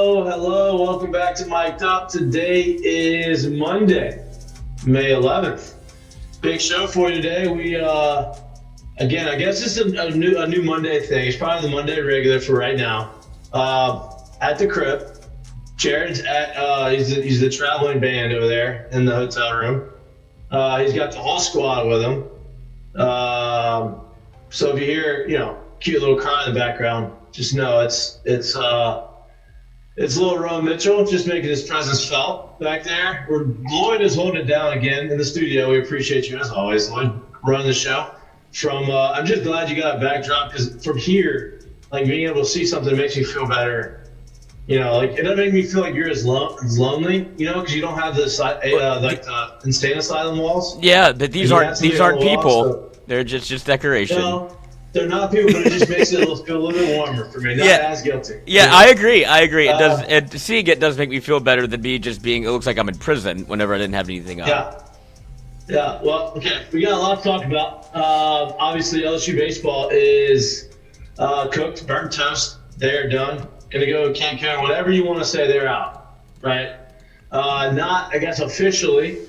Hello. Welcome back to Mik'd. Today is Monday, May 11th. Big show for you today. We, again, I guess it's a new Monday thing. It's probably the Monday regular for right now. At the crib, Jared's at, he's the traveling band over there in the hotel room. He's got the whole squad with him. So if you hear, cute little cry in the background, just know it's little Rowan Mitchell just making his presence felt back there. Lloyd is holding it down again in the studio. We appreciate you as always, Lloyd, running the show. I'm just glad you got a backdrop because from here, like being able to see something makes me feel better. It doesn't make me feel like you're as lonely, because you don't have the the insane asylum walls. Yeah, but these aren't people. So, they're just decoration. They're not people, but it just makes it feel a little bit warmer for me. Not as guilty. Yeah, I agree. It does. Seeing it does make me feel better than me just being. It looks like I'm in prison whenever I didn't have anything on. Yeah. Well, okay. We got a lot to talk about. Obviously, LSU baseball is cooked, burnt toast. They're done. Gonna go Cancun. Whatever you want to say, they're out. Right? Not, I guess, officially,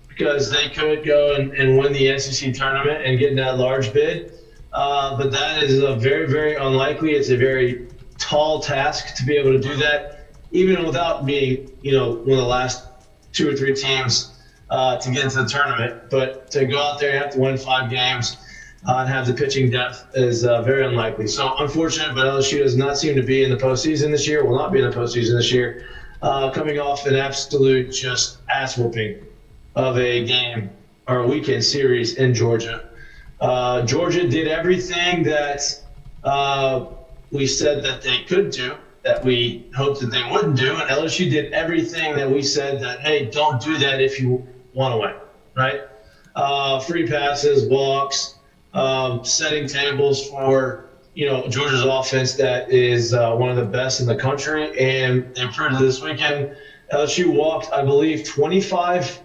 because they could go and win the NCAA Tournament and get in that large bid. But that is a very, very unlikely. It's a very tall task to be able to do that, even without being, one of the last 2 or 3 teams to get into the tournament. But to go out there and have to win 5 games and have the pitching depth is very unlikely. So unfortunate, but LSU does not seem to be in the postseason this year, will not be in the postseason this year, coming off an absolute just ass-whooping of a game or a weekend series in Georgia. Georgia did everything that we said that they could do, that we hoped that they wouldn't do, and LSU did everything that we said that, hey, don't do that if you want to win, right? Free passes, walks, setting tables for, Georgia's offense that is one of the best in the country, and they proved it this weekend. LSU walked, I believe, 25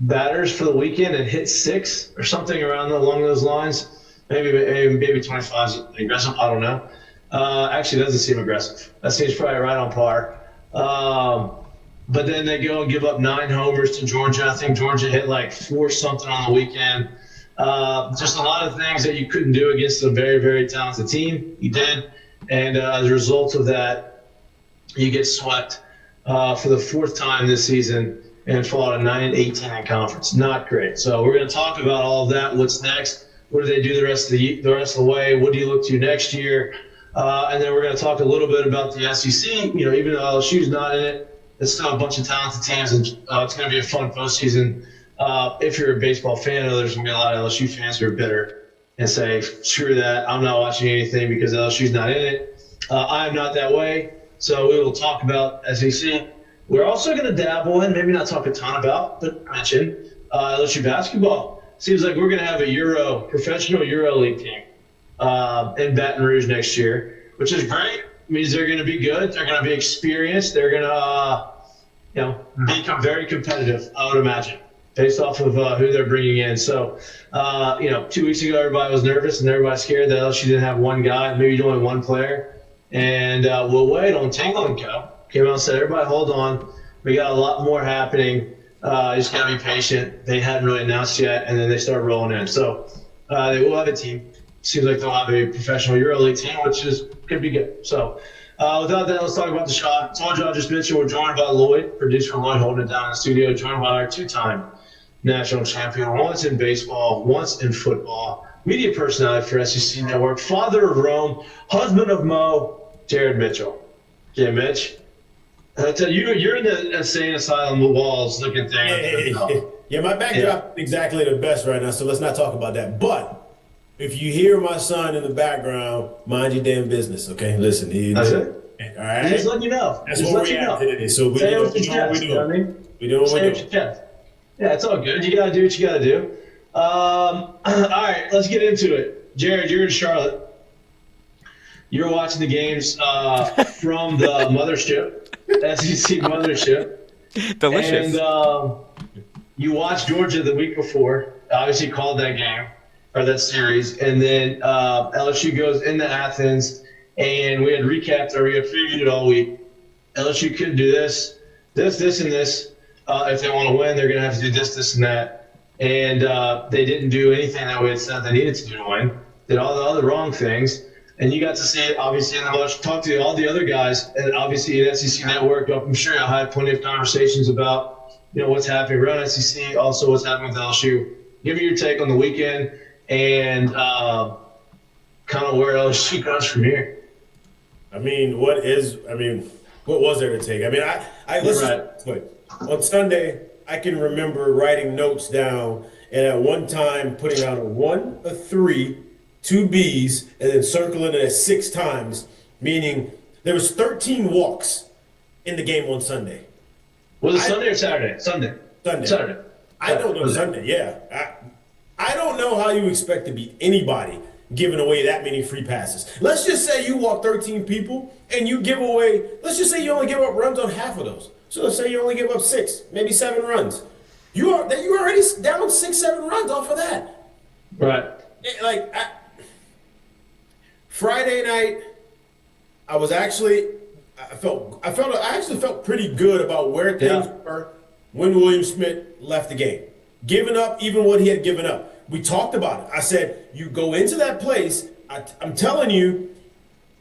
batters for the weekend and hit 6 or something along those lines. Maybe 25 is aggressive. I don't know. Actually, it doesn't seem aggressive. That seems probably right on par. But then they go and give up 9 homers to Georgia. I think Georgia hit like 4 something on the weekend. Just a lot of things that you couldn't do against a very, very talented team. You did. And as a result of that, you get swept for the 4th time this season and fall to 9-18 in conference. Not great. So we're going to talk about all of that. What's next? What do they do the rest of the way? What do you look to next year? And then we're going to talk a little bit about the SEC. Even though LSU's not in it, it's still a bunch of talented teams, and it's going to be a fun postseason. If you're a baseball fan, I know there's going to be a lot of LSU fans who are bitter and say, screw that, I'm not watching anything because LSU's not in it. I'm not that way. So we will talk about SEC. We're also going to dabble in, maybe not talk a ton about, but mention LSU basketball. Seems like we're going to have a professional EuroLeague team in Baton Rouge next year, which is great. It means they're going to be good. They're going to be experienced. They're going to, become very competitive, I would imagine, based off of who they're bringing in. So, 2 weeks ago, everybody was nervous and everybody scared that LSU didn't have one guy, maybe only one player. And we'll wait on Tangle & Co. Came out and said, everybody hold on. We got a lot more happening. You just got to be patient. They hadn't really announced yet, and then they started rolling in. So they will have a team. Seems like they'll have a professional EuroLeague team, which could be good. So without that, let's talk about the shot. Told you I just mentioned we're joined by Lloyd, producer Lloyd holding it down in the studio, joined by our 2-time national champion, once in baseball, once in football, media personality for SEC Network, father of Rome, husband of Mo, Jared Mitchell. Yeah, Mitch. I tell you, you're in the insane asylum walls looking thing. Yeah, my backdrop is exactly the best right now, so let's not talk about that. But if you hear my son in the background, mind your damn business, okay? Listen, that's it. All right? Just letting you know. That's what we're at today. So we know what we're doing. We doing what we're doing. Yeah, it's all good. You got to do what you got to do. All right, let's get into it. Jared, you're in Charlotte. You're watching the games from the mothership. SEC mothership. Delicious. And you watched Georgia the week before. Obviously called that game or that series. And then LSU goes into Athens, and we had previewed it all week. LSU couldn't do this, and this. If they want to win, they're going to have to do this, and that. And they didn't do anything that we had said they needed to do to win. Did all the other wrong things. And you got to see it, obviously, in the watch. Talk to all the other guys, and obviously at SEC Network. I'm sure you'll have plenty of conversations about, what's happening around SEC, also what's happening with LSU. Give me your take on the weekend and kind of where LSU goes from here. What was there to take? I listened. Right. On Sunday, I can remember writing notes down and at one time putting out a 1, a 3, 2 Bs, and then circling it 6 times, meaning there was 13 walks in the game on Sunday. Was it Sunday or Saturday? Sunday. Saturday. I don't know. Sunday, yeah. I don't know how you expect to beat anybody giving away that many free passes. Let's just say you walk 13 people and you give away, let's just say you only give up runs on half of those. So let's say you only give up 6, maybe 7 runs. You're already down 6, 7 runs off of that. Right. Friday night, I actually felt pretty good about where things were when William Smith left the game. Giving up even what he had given up. We talked about it. I said, you go into that place, I'm telling you,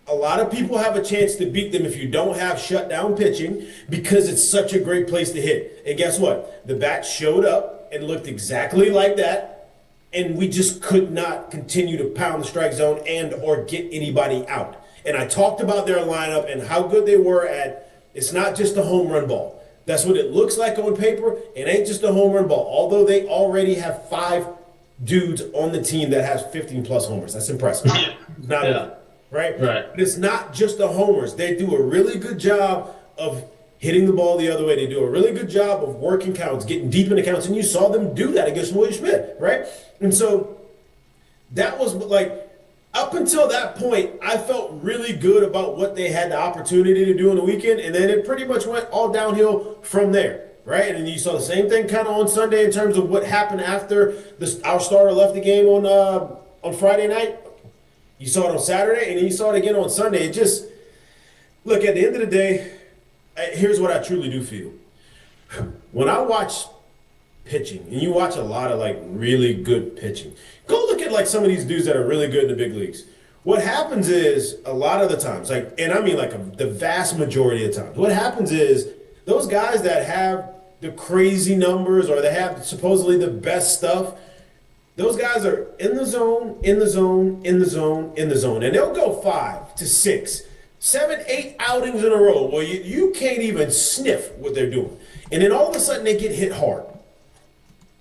a lot of people have a chance to beat them if you don't have shutdown pitching because it's such a great place to hit. And guess what? The bat showed up and looked exactly like that, and we just could not continue to pound the strike zone and or get anybody out. And I talked about their lineup and how good they were at, it's not just a home run ball. That's what it looks like on paper. It ain't just a home run ball. Although they already have 5 dudes on the team that has 15-plus homers. That's impressive. Right? But it's not just the homers. They do a really good job of hitting the ball the other way. They do a really good job of working counts, getting deep into counts, and you saw them do that against William Smith, right? And so that was up until that point, I felt really good about what they had the opportunity to do on the weekend, and then it pretty much went all downhill from there, right? And you saw the same thing kind of on Sunday in terms of what happened after our starter left the game on Friday night. You saw it on Saturday, and then you saw it again on Sunday. It just, look, at the end of the day, here's what I truly do feel. When I watch pitching, and you watch a lot of, really good pitching, go look at, some of these dudes that are really good in the big leagues. What happens is, a lot of the times, the vast majority of the times, what happens is those guys that have the crazy numbers or they have supposedly the best stuff, those guys are in the zone, in the zone, in the zone, in the zone. And they'll go 5 to 6, 7, 8 outings in a row where you can't even sniff what they're doing. And then all of a sudden they get hit hard.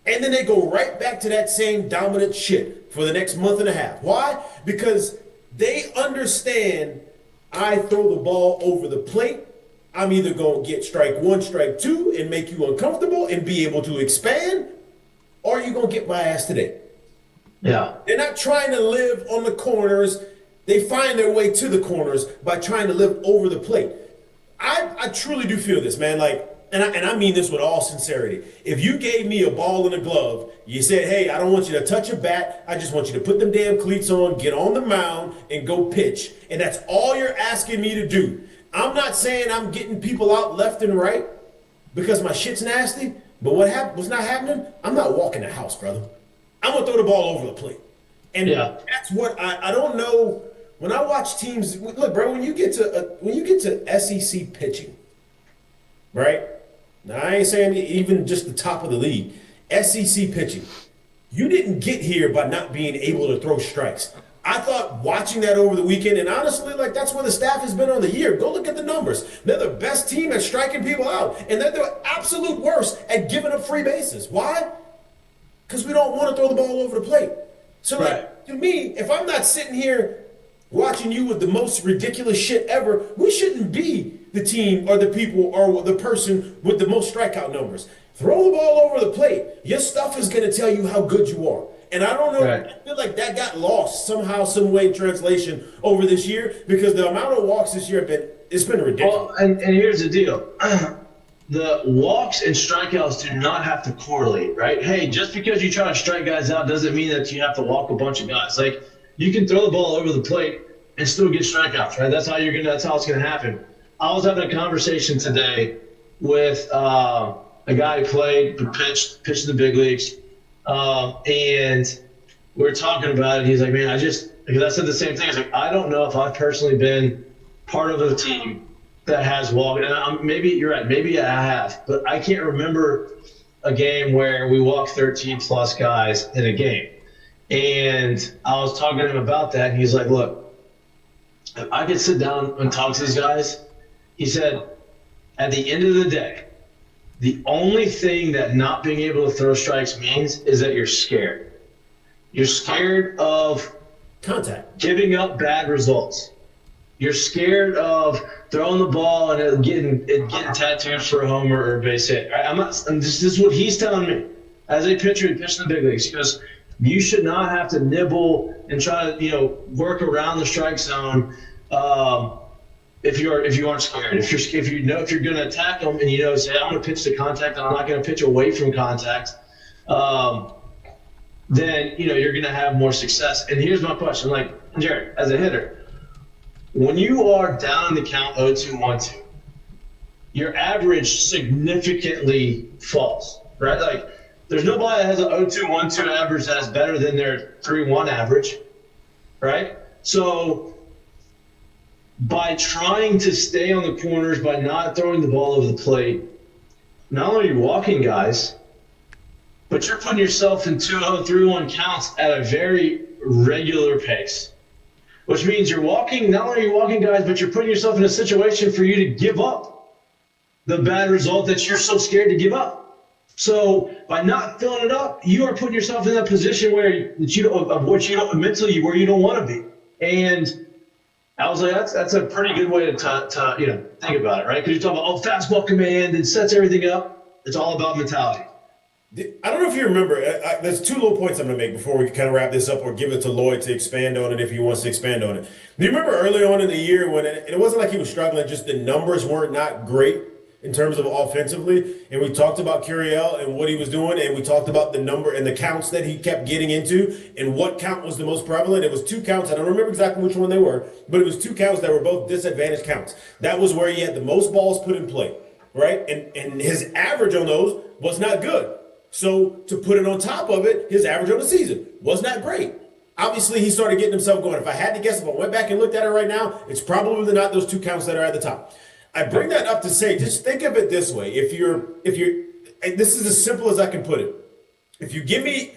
And then they go right back to that same dominant shit for the next month and a half. Why? Because they understand I throw the ball over the plate. I'm either going to get strike 1, strike 2 and make you uncomfortable and be able to expand, or you're going to get my ass today. Yeah. They're not trying to live on the corners. They find their way to the corners by trying to live over the plate. I truly do feel this, man. And I mean this with all sincerity. If you gave me a ball and a glove, you said, hey, I don't want you to touch a bat. I just want you to put them damn cleats on, get on the mound, and go pitch. And that's all you're asking me to do. I'm not saying I'm getting people out left and right because my shit's nasty. But what's not happening? I'm not walking the house, brother. I'm going to throw the ball over the plate. And that's what I don't know. When I watch teams, look, bro, when you get to SEC pitching, right? Now, I ain't saying even just the top of the league. SEC pitching, you didn't get here by not being able to throw strikes. I thought watching that over the weekend, and honestly, that's where the staff has been on the year. Go look at the numbers. They're the best team at striking people out, and they're the absolute worst at giving up free bases. Why? Because we don't want to throw the ball over the plate. So, to me, if I'm not sitting here watching you with the most ridiculous shit ever, we shouldn't be the team or the people or the person with the most strikeout numbers. Throw the ball over the plate. Your stuff is going to tell you how good you are. And I don't know, I feel like that got lost somehow, some way in translation over this year because the amount of walks this year it's been ridiculous. Well, and here's the deal. The walks and strikeouts do not have to correlate, right? Hey, just because you try to strike guys out doesn't mean that you have to walk a bunch of guys. You can throw the ball over the plate and still get strikeouts, right? That's how it's gonna happen. I was having a conversation today with a guy who played, pitched in the big leagues, and we were talking about it. He's like, man, because I said the same thing. I was like, I don't know if I've personally been part of a team that has walked. And maybe you're right. Maybe I have, but I can't remember a game where we walked 13 plus guys in a game. And I was talking to him about that. And he's like, look, if I could sit down and talk to these guys, he said, at the end of the day, the only thing that not being able to throw strikes means is that you're scared. You're scared of contact, giving up bad results. You're scared of throwing the ball and it getting tattoos for a homer or a base hit. This is what he's telling me. As a pitcher, he pitched in the big leagues. He goes, you should not have to nibble and try to work around the strike zone if you aren't scared. If you're going to attack them and say I'm going to pitch to contact and I'm not going to pitch away from contact, then you're going to have more success. And here's my question: like Jared, as a hitter, when you are down in the count 0-2, 1-2, your average significantly falls, right? Like there's nobody that has an 0-2, 1-2 average that is better than their 3-1 average, right? So by trying to stay on the corners, by not throwing the ball over the plate, not only are you walking guys, but you're putting yourself in 2-0, 3-1 counts at a very regular pace, which means you're walking, not only are you walking guys, but you're putting yourself in a situation for you to give up the bad result that you're so scared to give up. So by not filling it up, you are putting yourself in that position where you don't want to be. And I was like, that's a pretty good way to think about it, right? Because you're talking about fastball command and sets everything up. It's all about mentality. I don't know if you remember, there's two little points I'm going to make before we kind of wrap this up or give it to Lloyd to expand on it if he wants to expand on it. Do you remember early on in the year when it wasn't like he was struggling, just the numbers weren't not great in terms of offensively, and we talked about Curiel and what he was doing, and we talked about the number and the counts that he kept getting into and what count was the most prevalent. It was two counts. I don't remember exactly which one they were, but it was two counts that were both disadvantaged counts. That was where he had the most balls put in play, right? And his average on those was not good. So to put it on top of it, his average on the season was not great. Obviously, he started getting himself going. If I had to guess, if I went back and looked at it right now, it's probably not those two counts that are at the top. I bring that up to say, just think of it this way. If you're, and this is as simple as I can put it. If you give me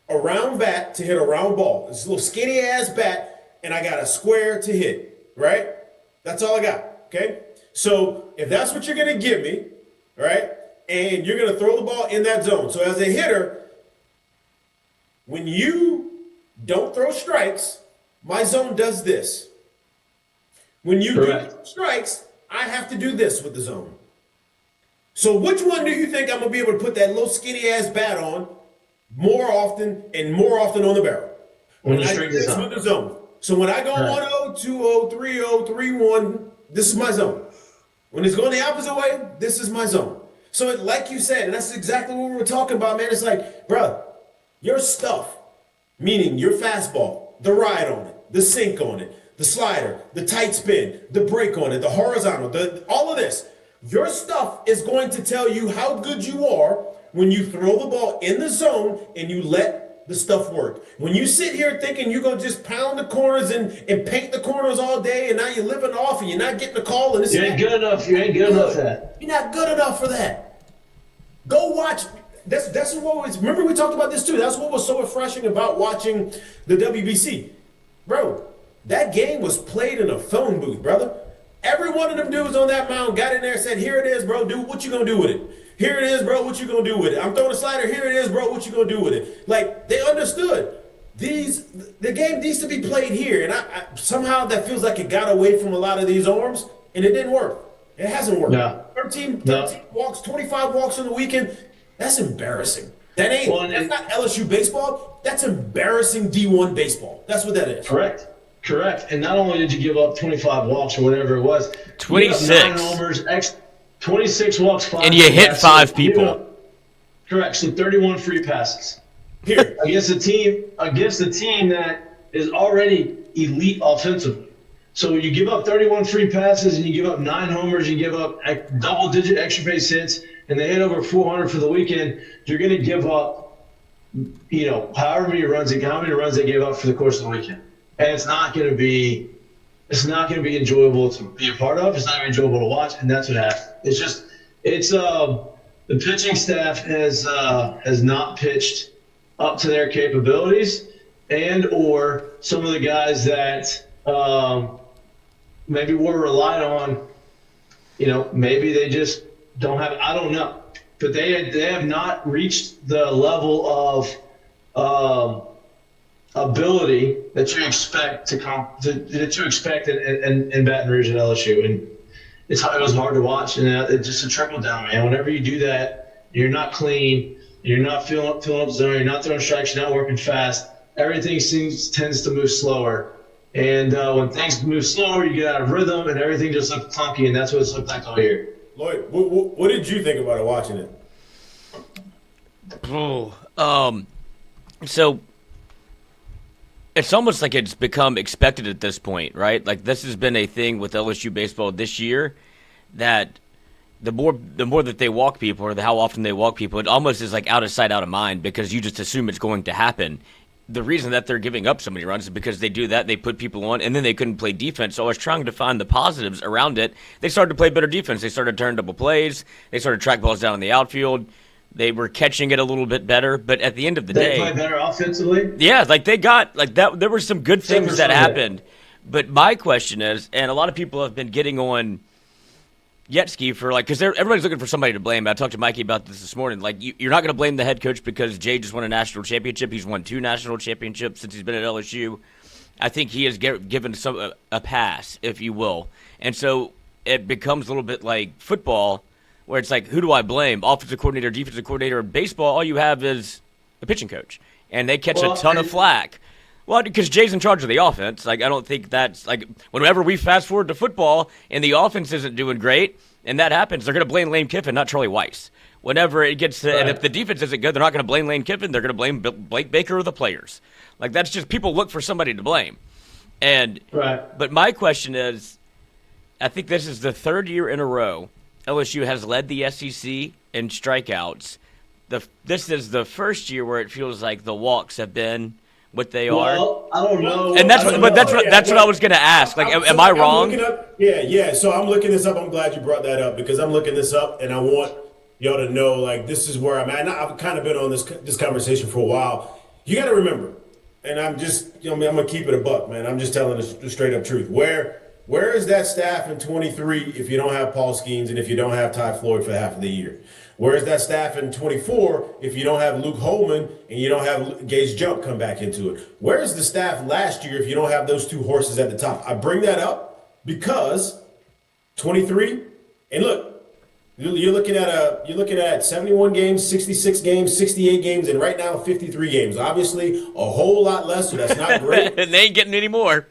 a round bat to hit a round ball, it's a little skinny ass bat, and I got a square to hit, right? That's all I got, okay? So if that's what you're going to give me, right, and you're going to throw the ball in that zone. So as a hitter, when you don't throw strikes, my zone does this. When you do throw strikes, I have to do this with the zone. So which one do you think I'm going to be able to put that little skinny-ass bat on more often on the barrel? When I do this with the zone. So when I go 1-0, 2-0, 3-0, 3-1, this is my zone. When it's going the opposite way, this is my zone. So like you said, and that's exactly what we were talking about, man. It's like, bro, your stuff, meaning your fastball, the ride on it, the sink on it, the slider, the tight spin, the break on it, the horizontal, all of this. Your stuff is going to tell you how good you are when you throw the ball in the zone and you let the stuff work. When you sit here thinking you're going to just pound the corners and paint the corners all day and now you're living off and you're not getting the call. And you ain't good enough. You ain't good enough for that. You're not good enough for that. Go watch. That's what was. Remember we talked about this too. That's what was so refreshing about watching the WBC. Bro, that game was played in a phone booth, brother. Every one of them dudes on that mound got in there and said, here it is, bro, dude, what you gonna do with it? Here it is, bro, what you gonna do with it? I'm throwing a slider, here it is, bro, what you gonna do with it? Like, they understood. The game needs to be played here, and I somehow that feels like it got away from a lot of these arms, and it didn't work. It hasn't worked. No. 13 walks, 25 walks on the weekend, that's embarrassing. That's not LSU baseball, that's embarrassing D1 baseball. That's what that is. Correct. And not only did you give up 25 walks or whatever it was, 26 9 homers, 26 walks, 5 and you hit 5 people. Correct. So 31 free passes. Here against a team that is already elite offensively. So you give up 31 free passes and you give up 9 homers, you give up double-digit extra base hits, and they hit over 400 for the weekend. You're going to give up, however many runs they gave up for the course of the weekend, and it's not going to be enjoyable to be a part of. It's not going to be enjoyable to watch, and that's what happened. The pitching staff has not pitched up to their capabilities, and or some of the guys that maybe were relied on, maybe they just don't have. I don't know, but they have not reached the level of ability that you expect in Baton Rouge at LSU, and it was hard to watch, and it's just a trickle down, man. Whenever you do that, you're not clean, you're not filling up the zone, you're not throwing strikes, you're not working fast. Everything tends to move slower, and when things move slower, you get out of rhythm, and everything just looks clunky, and that's what it's looked like all year. Lloyd, what did you think about it watching it? So it's almost like it's become expected at this point, right? Like this has been a thing with LSU baseball this year, that the more that they walk people, or how often they walk people, it almost is like out of sight, out of mind, because you just assume it's going to happen. The reason that they're giving up so many runs is because they do that. They put people on, and then they couldn't play defense. So I was trying to find the positives around it. They started to play better defense. They started to turn double plays. They started to track balls down in the outfield. They were catching it a little bit better. But at the end of the day, they play better offensively. Yeah, like they got like that. There were some good things that happened. But my question is, and a lot of people have been getting on Yetski for because everybody's looking for somebody to blame. I talked to Mikey about this morning. Like you're not going to blame the head coach because Jay just won a national championship. He's won 2 national championships since he's been at LSU. I think he has given a pass, if you will. And so it becomes a little bit like football, where it's like, who do I blame? Offensive coordinator, defensive coordinator. In baseball, all you have is a pitching coach, and they catch a ton of flack. Well, because Jay's in charge of the offense. Like, I don't think that's like whenever we fast forward to football and the offense isn't doing great, and that happens, they're going to blame Lane Kiffin, not Charlie Weiss. Whenever it gets to, and if the defense isn't good, they're not going to blame Lane Kiffin. They're going to blame Blake Baker or the players. Like, that's just people look for somebody to blame. And but my question is, I think this is the 3rd year in a row LSU has led the SEC in strikeouts. This is the first year where it feels like the walks have been what they are. Well, I don't know. And that's what I was going to ask. Like, am I wrong? Yeah. So I'm looking this up. I'm glad you brought that up, because I'm looking this up, and I want y'all to know, like, this is where I'm at. And I've kind of been on this conversation for a while. You got to remember, and I'm just, I'm going to keep it a buck, man. I'm just telling the straight up truth. Where is that staff in 23 if you don't have Paul Skeens and if you don't have Ty Floyd for half of the year? Where is that staff in 24 if you don't have Luke Holman and you don't have Gage Jump come back into it? Where is the staff last year if you don't have those 2 horses at the top? I bring that up because 23, and look, you're looking at 71 games, 66 games, 68 games, and right now 53 games. Obviously, a whole lot less, so that's not great. And they ain't getting any more.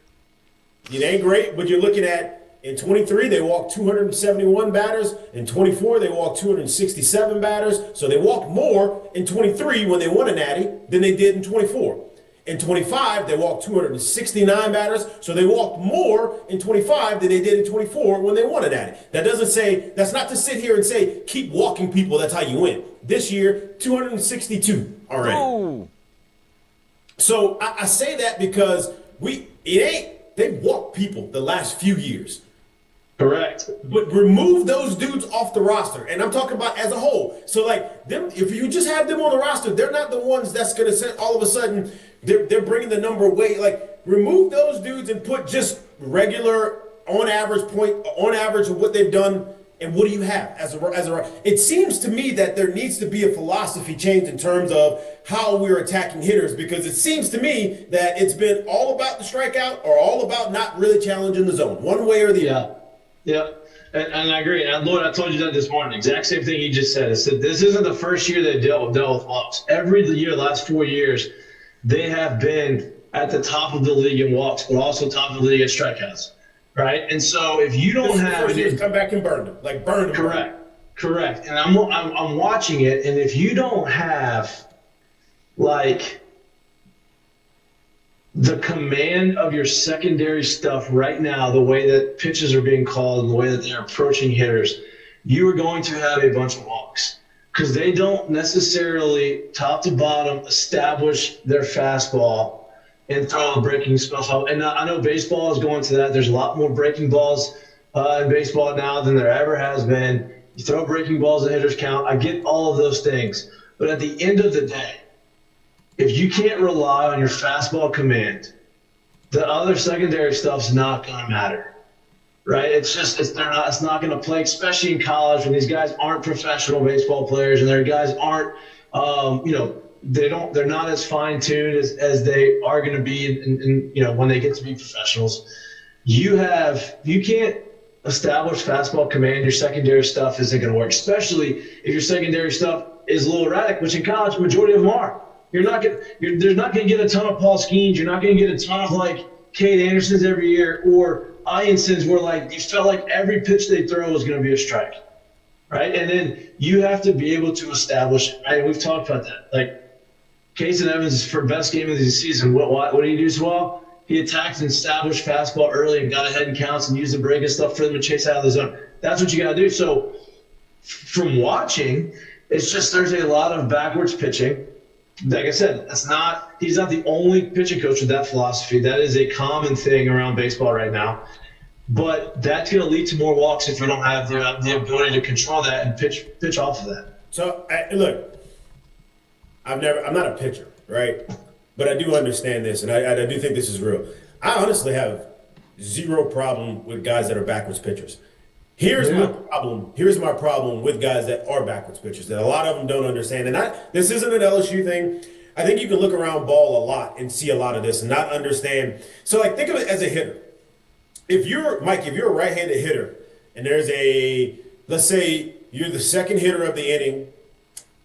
It ain't great, but you're looking at, in 23, they walked 271 batters. In 24, they walked 267 batters. So they walked more in 23 when they won a natty than they did in 24. In 25, they walked 269 batters. So they walked more in 25 than they did in 24 when they won a natty. That's not to sit here and say, keep walking people, that's how you win. This year, 262 already. Oh. So I say that because they've walked people the last few years. Correct. But remove those dudes off the roster. And I'm talking about as a whole. So, like, them, if you just have them on the roster, they're not the ones that's going to say all of a sudden they're bringing the number way. Like, remove those dudes and put just regular, on average of what they've done. And what do you have as a? It seems to me that there needs to be a philosophy change in terms of how we're attacking hitters, because it seems to me that it's been all about the strikeout or all about not really challenging the zone, one way or the other. Yeah, and I agree. And Lloyd, I told you that this morning. Exact same thing you just said. I said this isn't the first year they dealt with walks. Every year, the last 4 years, they have been at the top of the league in walks, but also top of the league at strikeouts. Right, and so if you don't have it, come back and burn them, Correct. And I'm watching it, and if you don't have like the command of your secondary stuff right now, the way that pitches are being called and the way that they're approaching hitters, you are going to have a bunch of walks because they don't necessarily top to bottom establish their fastball and throw a breaking stuff out. And I know baseball is going to that. There's a lot more breaking balls in baseball now than there ever has been. You throw breaking balls and hitters count. I get all of those things. But at the end of the day, if you can't rely on your fastball command, the other secondary stuff's not going to matter, right? It's not going to play, especially in college when these guys aren't professional baseball players and their guys aren't, they're not as fine-tuned as they are going to be in when they get to be professionals. You can't establish fastball command, your secondary stuff isn't going to work, especially if your secondary stuff is a little erratic, which in college, the majority of them are. There's not going to get a ton of Paul Skeens. You're not going to get a ton of like Cade Andersons every year or Iansons where like you felt like every pitch they throw is going to be a strike, right? And then you have to be able to establish, right? We've talked about that. Like Casey Evans for best game of the season. What did he do so well? He attacked and established fastball early and got ahead in counts and used the break and stuff for them to chase out of the zone. That's what you got to do. So from watching, it's just there's a lot of backwards pitching. Like I said, he's not the only pitching coach with that philosophy. That is a common thing around baseball right now. But that's going to lead to more walks if you don't have the ability to control that and pitch off of that. So, look, I'm not a pitcher, right? But I do understand this, and I do think this is real. I honestly have zero problem with guys that are backwards pitchers. Here's my problem with guys that are backwards pitchers that a lot of them don't understand. And this isn't an LSU thing. I think you can look around ball a lot and see a lot of this and not understand. So, like, think of it as a hitter. If you're a right-handed hitter and let's say you're the second hitter of the inning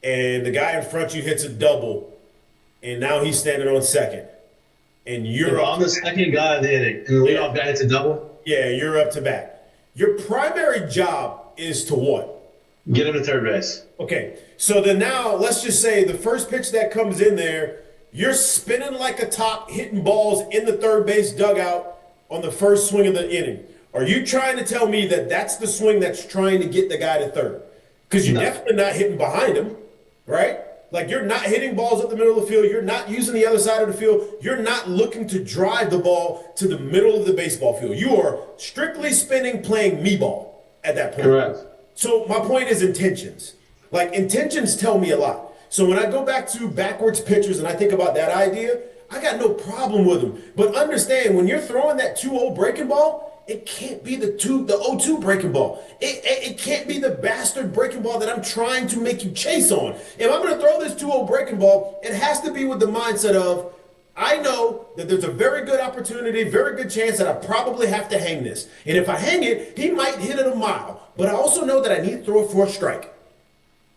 and the guy in front of you hits a double and now he's standing on second and I'm the second guy of the inning and the leadoff guy hits a double? Yeah, you're up to bat. Your primary job is to what? Get him to third base. Okay, so then now let's just say the first pitch that comes in there, you're spinning like a top, hitting balls in the third base dugout on the first swing of the inning. Are you trying to tell me that that's the swing that's trying to get the guy to third? Because you're definitely not hitting behind him, right? Like you're not hitting balls up the middle of the field. You're not using the other side of the field. You're not looking to drive the ball to the middle of the baseball field. You are strictly spinning, playing me ball at that point. Correct. So my point is intentions. Like intentions tell me a lot. So when I go back to backwards pitchers and I think about that idea, I got no problem with them. But understand, when you're throwing that 2-0 breaking ball, it can't be the 0-2 breaking ball. It can't be the bastard breaking ball that I'm trying to make you chase on. If I'm going to throw this 2-0 breaking ball, it has to be with the mindset of, I know that there's a very good opportunity, very good chance that I probably have to hang this. And if I hang it, he might hit it a mile. But I also know that I need to throw it for a strike.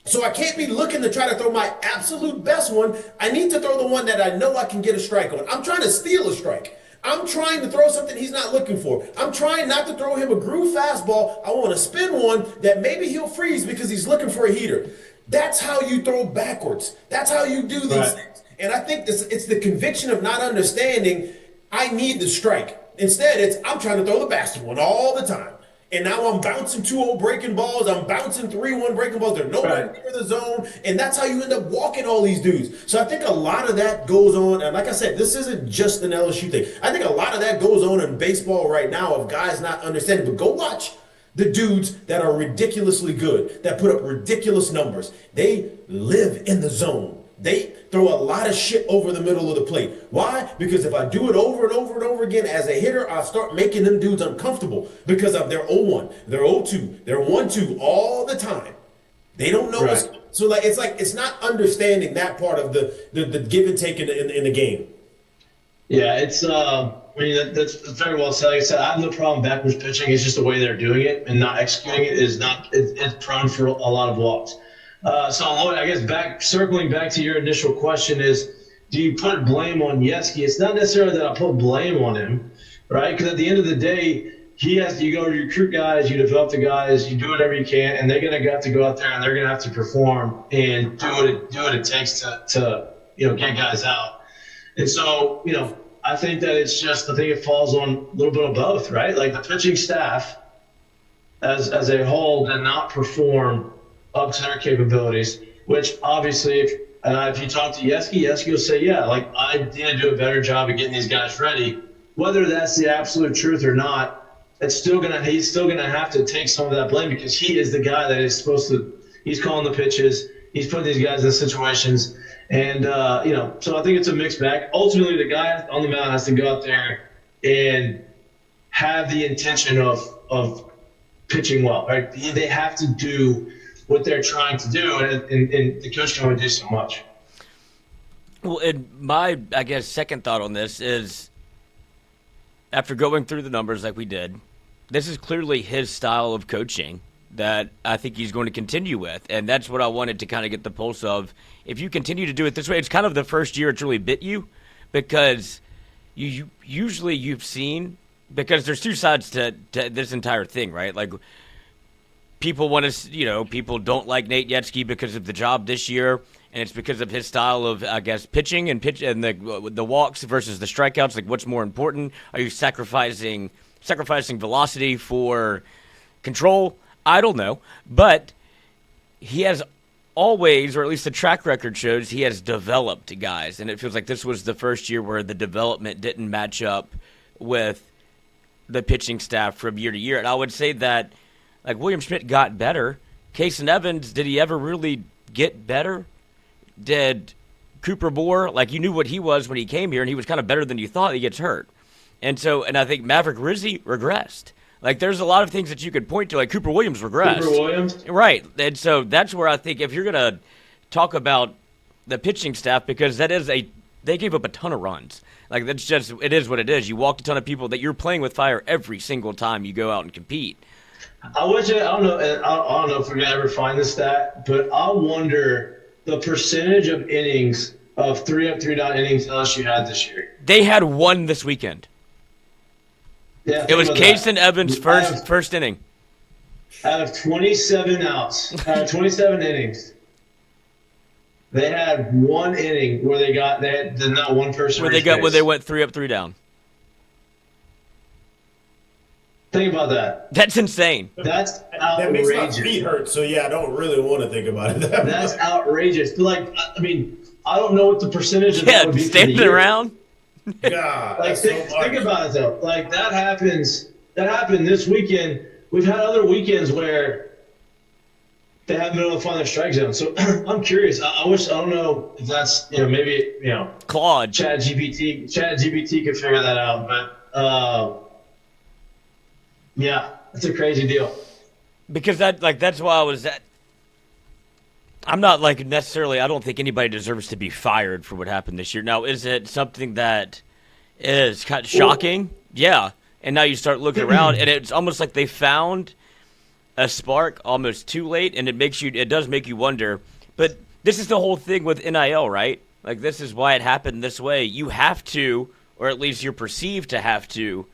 So I can't be looking to try to throw my absolute best one. I need to throw the one that I know I can get a strike on. I'm trying to steal a strike. I'm trying to throw something he's not looking for. I'm trying not to throw him a groove fastball. I want to spin one that maybe he'll freeze because he's looking for a heater. That's how you throw backwards. That's how you do these things. And I think it's the conviction of not understanding I need the strike. Instead, I'm trying to throw the bastard one all the time. And now I'm bouncing 2-0 breaking balls. I'm bouncing 3-1 breaking balls. They're nowhere near the zone. And that's how you end up walking all these dudes. So I think a lot of that goes on. And like I said, this isn't just an LSU thing. I think a lot of that goes on in baseball right now of guys not understanding. But go watch the dudes that are ridiculously good, that put up ridiculous numbers. They live in the zone. They throw a lot of shit over the middle of the plate. Why? Because if I do it over and over and over again as a hitter, I start making them dudes uncomfortable because of their 0-1, their 0-2, their 1-2 all the time. They don't know what's so it's not understanding that part of the give and take in the game. Yeah, it's that's very well said. Like I said, I have no problem backwards pitching. It's just the way they're doing it and not executing it is not it's prone for a lot of walks. So I guess circling back to your initial question is, do you put blame on Yetsky? It's not necessarily that I put blame on him, right? Because at the end of the day, you go to recruit guys, you develop the guys, you do whatever you can, and they're gonna have to go out there and they're gonna have to perform and do what it takes to get guys out. And so I think that it's just, I think it falls on a little bit of both, right? Like the pitching staff as a whole did not perform up to their capabilities, which obviously, if you talk to Yeskie will say, yeah, like I need to do a better job of getting these guys ready. Whether that's the absolute truth or not, he's still gonna have to take some of that blame because he is the guy that is supposed to. He's calling the pitches. He's putting these guys in situations, and so I think it's a mixed bag. Ultimately, the guy on the mound has to go out there and have the intention of pitching well. Right? They have to do what they're trying to do, and the coach can only do so much. Well, and my, I guess, second thought on this is, after going through the numbers like we did, this is clearly his style of coaching that I think he's going to continue with. And that's what I wanted to kind of get the pulse of. If you continue to do it this way, it's kind of the first year it's really bit you because you've seen, because there's two sides to this entire thing, right? Like people want to, people don't like Nate Yetsky because of the job this year. And it's because of his style of, I guess, pitching and the walks versus the strikeouts. Like, what's more important? Are you sacrificing velocity for control? I don't know. But he has always, or at least the track record shows, he has developed guys. And it feels like this was the first year where the development didn't match up with the pitching staff from year to year. And I would say that, like, William Schmidt got better. Kason Evans, did he ever really get better? Did Cooper Bohr, like, you knew what he was when he came here, and he was kind of better than you thought. He gets hurt. And I think Maverick Rizzi regressed. Like, there's a lot of things that you could point to, like Cooper Williams regressed. Cooper Williams? Right. And so that's where I think if you're going to talk about the pitching staff, because they gave up a ton of runs. Like, that's just, it is what it is. You walked a ton of people that you're playing with fire every single time you go out and compete. I don't know if we're going to ever find the stat, but I wonder the percentage of innings of 3-up, 3-down innings LSU had this year. They had one this weekend. Yeah, it was Kason Evans' first inning. Out of 27 outs, 27 innings, they had one inning where they had not one person where they went 3-up, 3-down. Think about that. That's insane. That's outrageous. That makes my feet hurt, so yeah, I don't really want to think about it. That's outrageous. Like, I mean, I don't know what the percentage of that would be standing around. God, like, think about it though. Like, that happened this weekend. We've had other weekends where they haven't been able to find their strike zone. So I'm curious. I don't know if that's, maybe, Claude. Chat GPT could figure that out. But, yeah, it's a crazy deal. Because that's why I was at. I'm not necessarily. I don't think anybody deserves to be fired for what happened this year. Now, is it something that is kind of shocking? Yeah. And now you start looking around, and it's almost like they found a spark almost too late, and it does make you wonder. But this is the whole thing with NIL, right? Like, this is why it happened this way. You have to, or at least you're perceived to have to,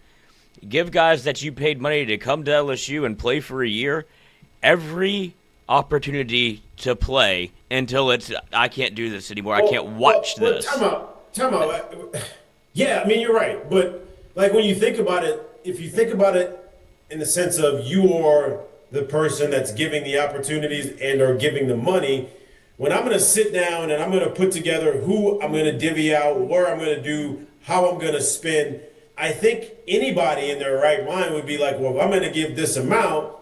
give guys that you paid money to come to LSU and play for a year every opportunity to play until it's, I can't do this anymore. I can't watch this. Time out. Yeah, I mean, you're right. But, like, when you think about it, if you think about it in the sense of you are the person that's giving the opportunities and are giving the money, when I'm going to sit down and I'm going to put together who I'm going to divvy out, where I'm going to do, how I'm going to spend, I think anybody in their right mind would be like, well, if I'm going to give this amount,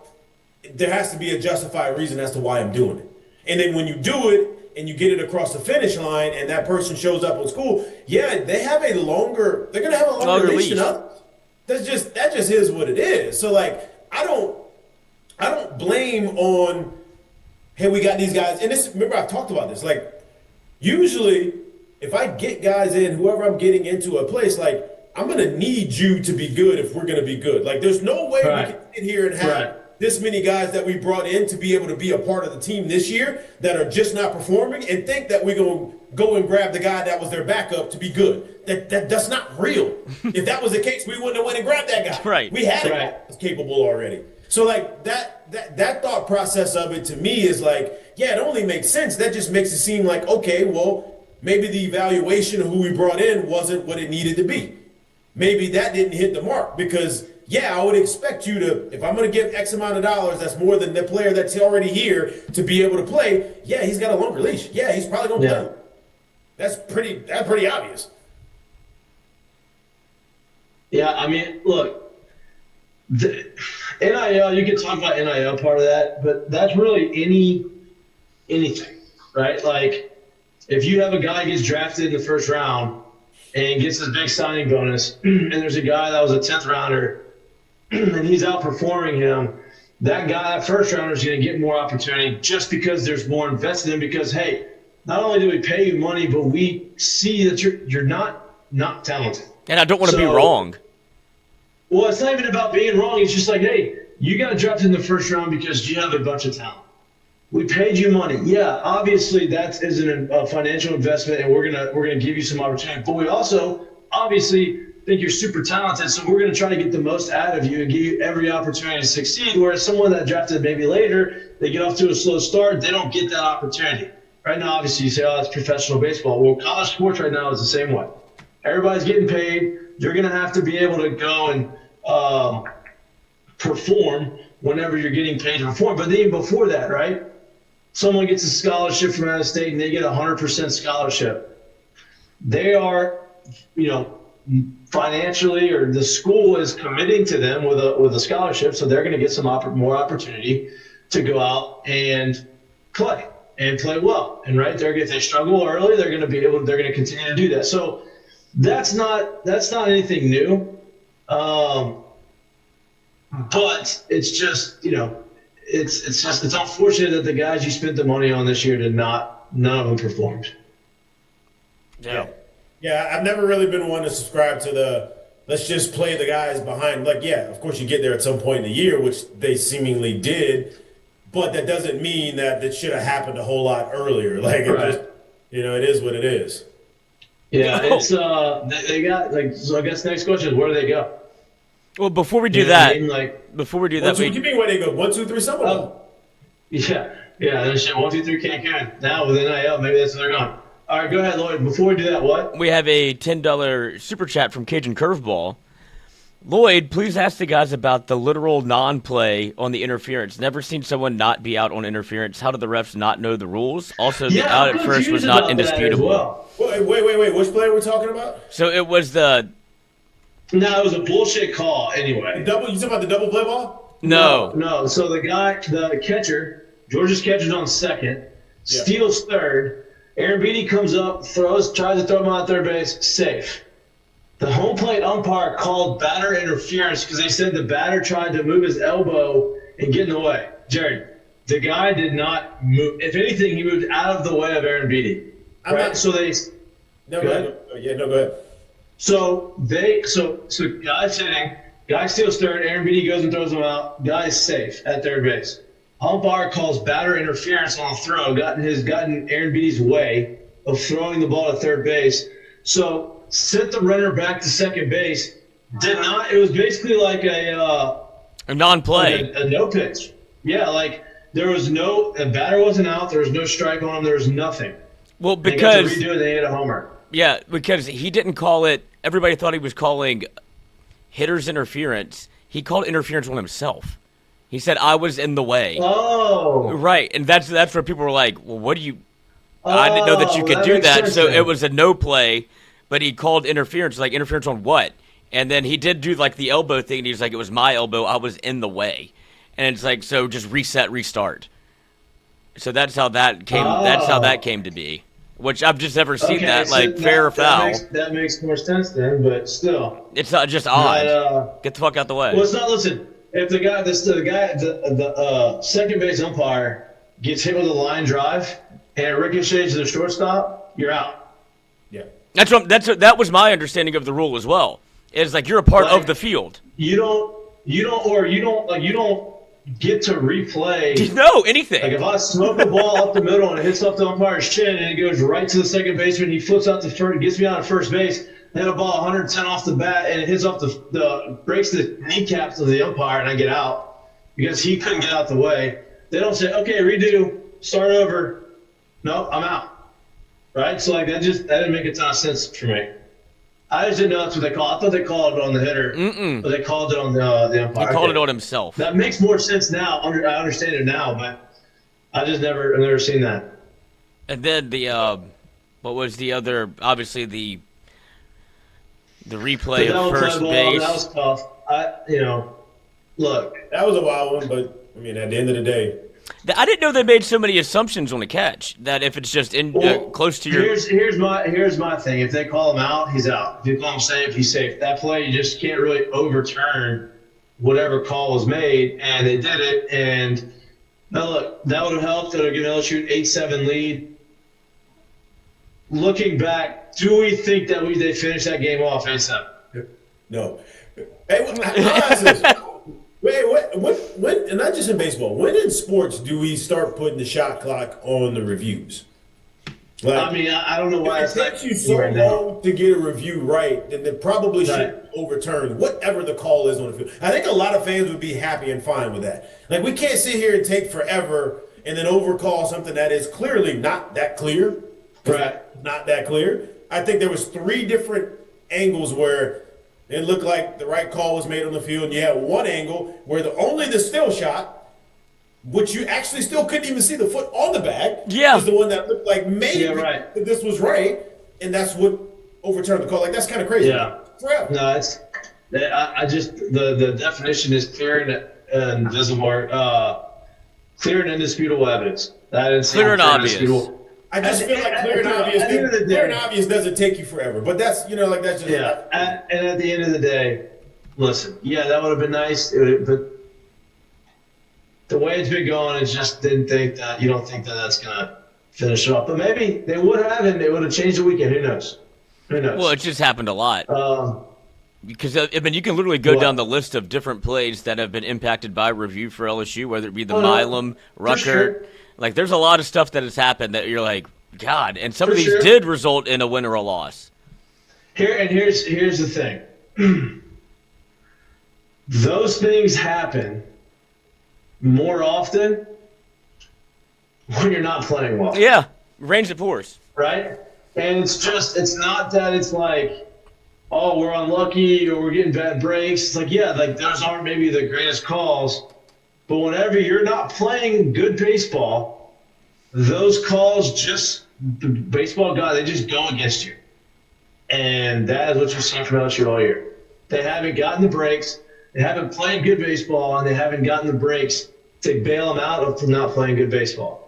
there has to be a justified reason as to why I'm doing it. And then when you do it and you get it across the finish line and that person shows up on school, yeah, they're going to have a longer leash than others. That just is what it is. So, like, I don't blame on, hey, we got these guys. And remember, I've talked about this. Like, usually if I get guys in, whoever I'm getting into a place, like, I'm going to need you to be good if we're going to be good. Like, there's no way we can sit here and have this many guys that we brought in to be able to be a part of the team this year that are just not performing and think that we're going to go and grab the guy that was their backup to be good. That's not real. If that was the case, we wouldn't have went and grabbed that guy. Right. We had a guy that was capable already. So, like, that thought process of it to me is like, yeah, it only makes sense. That just makes it seem like, okay, well, maybe the evaluation of who we brought in wasn't what it needed to be. maybe that didn't hit the mark because, yeah, I would expect you to, if I'm going to give X amount of dollars, that's more than the player that's already here to be able to play. Yeah, he's got a longer leash. Yeah, he's probably going to play. That's pretty obvious. Yeah, I mean, look, the NIL, you can talk about NIL part of that, but that's really anything, right? Like, if you have a guy gets drafted in the first round and gets his big signing bonus, and there's a guy that was a 10th rounder, and he's outperforming him, that guy, that first rounder, is going to get more opportunity just because there's more invested in. Because, hey, not only do we pay you money, but we see that you're not talented. And I don't want to be wrong. Well, it's not even about being wrong. It's just like, hey, you got drafted in the first round because you have a bunch of talent. We paid you money. Yeah, obviously that isn't a financial investment, and we're gonna give you some opportunity. But we also obviously think you're super talented, so we're gonna try to get the most out of you and give you every opportunity to succeed. Whereas someone that drafted maybe later, they get off to a slow start, they don't get that opportunity. Right now, obviously, you say, oh, that's professional baseball. Well, college sports right now is the same way. Everybody's getting paid. You're gonna have to be able to go and perform whenever you're getting paid to perform. But even before that, right? Someone gets a scholarship from out of state and they get 100% scholarship. They are, financially, or the school is committing to them with a scholarship, so they're going to get some more opportunity to go out and play well. And right there, if they struggle early, they're going to continue to do that. So that's not anything new. But it's just, it's unfortunate that the guys you spent the money on this year none of them performed. Yeah. Yeah, I've never really been one to subscribe to the let's just play the guys behind. Like, yeah, of course you get there at some point in the year, which they seemingly did, but that doesn't mean that it should have happened a whole lot earlier. Like, right. It is what it is. Yeah, it's they got so I guess next question is where do they go? Well, before we do that, what do you mean where they go? 1, 2, 3, somewhere. Yeah. There's 1, 2, 3 Cancun. Now with NIL, maybe that's where they're going. All right, go ahead, Lloyd. Before we do that, what? We have a $10 super chat from Cajun Curveball. Lloyd, please ask the guys about the literal non-play on the interference. Never seen someone not be out on interference. How did the refs not know the rules? Also, the out at first was not indisputable. Well. Wait. Which play are we talking about? So it was the... No, it was a bullshit call anyway. You talking about the double play ball? No. So the catcher, Georgia's catcher's on second, steals third. Aaron Beatty comes up, tries to throw him out third base, safe. The home plate umpire called batter interference because they said the batter tried to move his elbow and get in the way. Jared, the guy did not move. If anything, he moved out of the way of Aaron Beatty. Go ahead. Go ahead. So guy's hitting, guy steals third, Aaron Beatty goes and throws him out, guy's safe at third base. Umpire calls batter interference on a throw, gotten Aaron Beatty's way of throwing the ball to third base. So sent the runner back to second base. It was basically like a non-play. Like a no pitch. Yeah, like there was the batter wasn't out, there was no strike on him, there was nothing. Well, because they got to redo it, they hit a homer. Yeah, because he didn't call it. Everybody thought he was calling hitter's interference. He called interference on himself. He said, I was in the way. Oh. Right, and that's where people were like, well, what do you... I didn't know that you could do that. So it was a no play, but he called interference, like interference on what? And then he did do like the elbow thing, and he was like, it was my elbow, I was in the way. And it's like, so just reset, restart. So that's how that came. That's how that came to be. Which I've just never seen fair or foul. That makes more sense then, but still. It's not just odd. Get the fuck out the way. Well, it's not, listen, if the second base umpire gets hit with a line drive and it ricochets to the shortstop, you're out. Yeah. That was my understanding of the rule as well. It's like you're a part of the field. You don't get to replay. No, anything. Like if I smoke the ball up the middle and it hits off the umpire's chin and it goes right to the second baseman, he flips out to first, gets me out of first base, then a ball 110 off the bat and it hits off breaks the kneecaps of the umpire and I get out because he couldn't get out the way. They don't say, okay, redo, start over. No, I'm out. Right? So that didn't make a ton of sense for me. I just didn't know that's what they call. I thought they called it on the hitter, but they called it on the umpire. He called it on himself. That makes more sense now. I understand it now, but I've never seen that. And then what was the other? Obviously the replay of first base. That was tough. Look, that was a wild one, but I mean, at the end of the day, I didn't know they made so many assumptions on a catch. That if it's just close to your. Here's my thing. If they call him out, he's out. If you call him safe, he's safe. That play, you just can't really overturn whatever call was made, and they did it. And now look, that would have helped. That would have given LSU an 8-7 lead. Looking back, do we think that they finished that game off 8-7? No. Hey, I'll ask this. Wait, when, and not just in baseball, when in sports do we start putting the shot clock on the reviews? Like, I mean, I don't know why it takes you so long to get a review right, then it probably should overturn whatever the call is on the field. I think a lot of fans would be happy and fine with that. Like, we can't sit here and take forever and then overcall something that is clearly not that clear. Right. Not that clear. I think there was 3 different angles where it looked like the right call was made on the field, and you had one angle where only the still shot, which you actually still couldn't even see the foot on the bag, was the one that looked like maybe that this was right, and that's what overturned the call. Like, that's kind of crazy. Yeah. Forever. No, I just the definition is clear and visible, clear and indisputable evidence. That is clear and obvious. I just feel like clear and obvious doesn't take you forever. But that's, that's just. Yeah. And at the end of the day, listen, that would have been nice. But the way it's been going, you don't think that that's going to finish off. But maybe they would have, and they would have changed the weekend. Who knows? Well, it just happened a lot. Because, I mean, you can literally go down the list of different plays that have been impacted by review for LSU, whether it be the Milam, Rucker. Sure. Like, there's a lot of stuff that has happened that you're like, God. And some of these did result in a win or a loss. Here's the thing. Those things happen more often when you're not playing well. Yeah. Rains it pours. Right? And it's not that it's like, oh, we're unlucky or we're getting bad breaks. It's like, those aren't maybe the greatest calls. But whenever you're not playing good baseball, those calls the baseball guy, they just go against you. And that is what you've seen from LSU all year. They haven't gotten the breaks. They haven't played good baseball, and they haven't gotten the breaks to bail them out of not playing good baseball.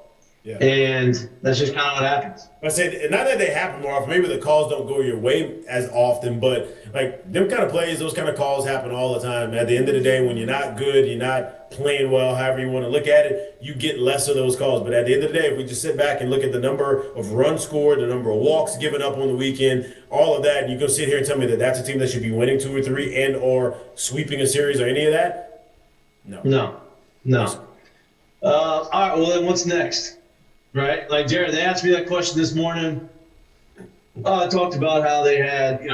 Yeah. And that's just kind of what happens. I said, not that they happen more often. Maybe the calls don't go your way as often, but like them kind of plays, those kind of calls happen all the time. At the end of the day, when you're not good, you're not playing well, however you want to look at it, you get less of those calls. But at the end of the day, if we just sit back and look at the number of runs scored, the number of walks given up on the weekend, all of that, and you go sit here and tell me that that's a team that should be winning 2 or 3 and or sweeping a series or any of that? No. All right, well, then what's next? Right? Like, Jared, they asked me that question this morning. I talked about how they had,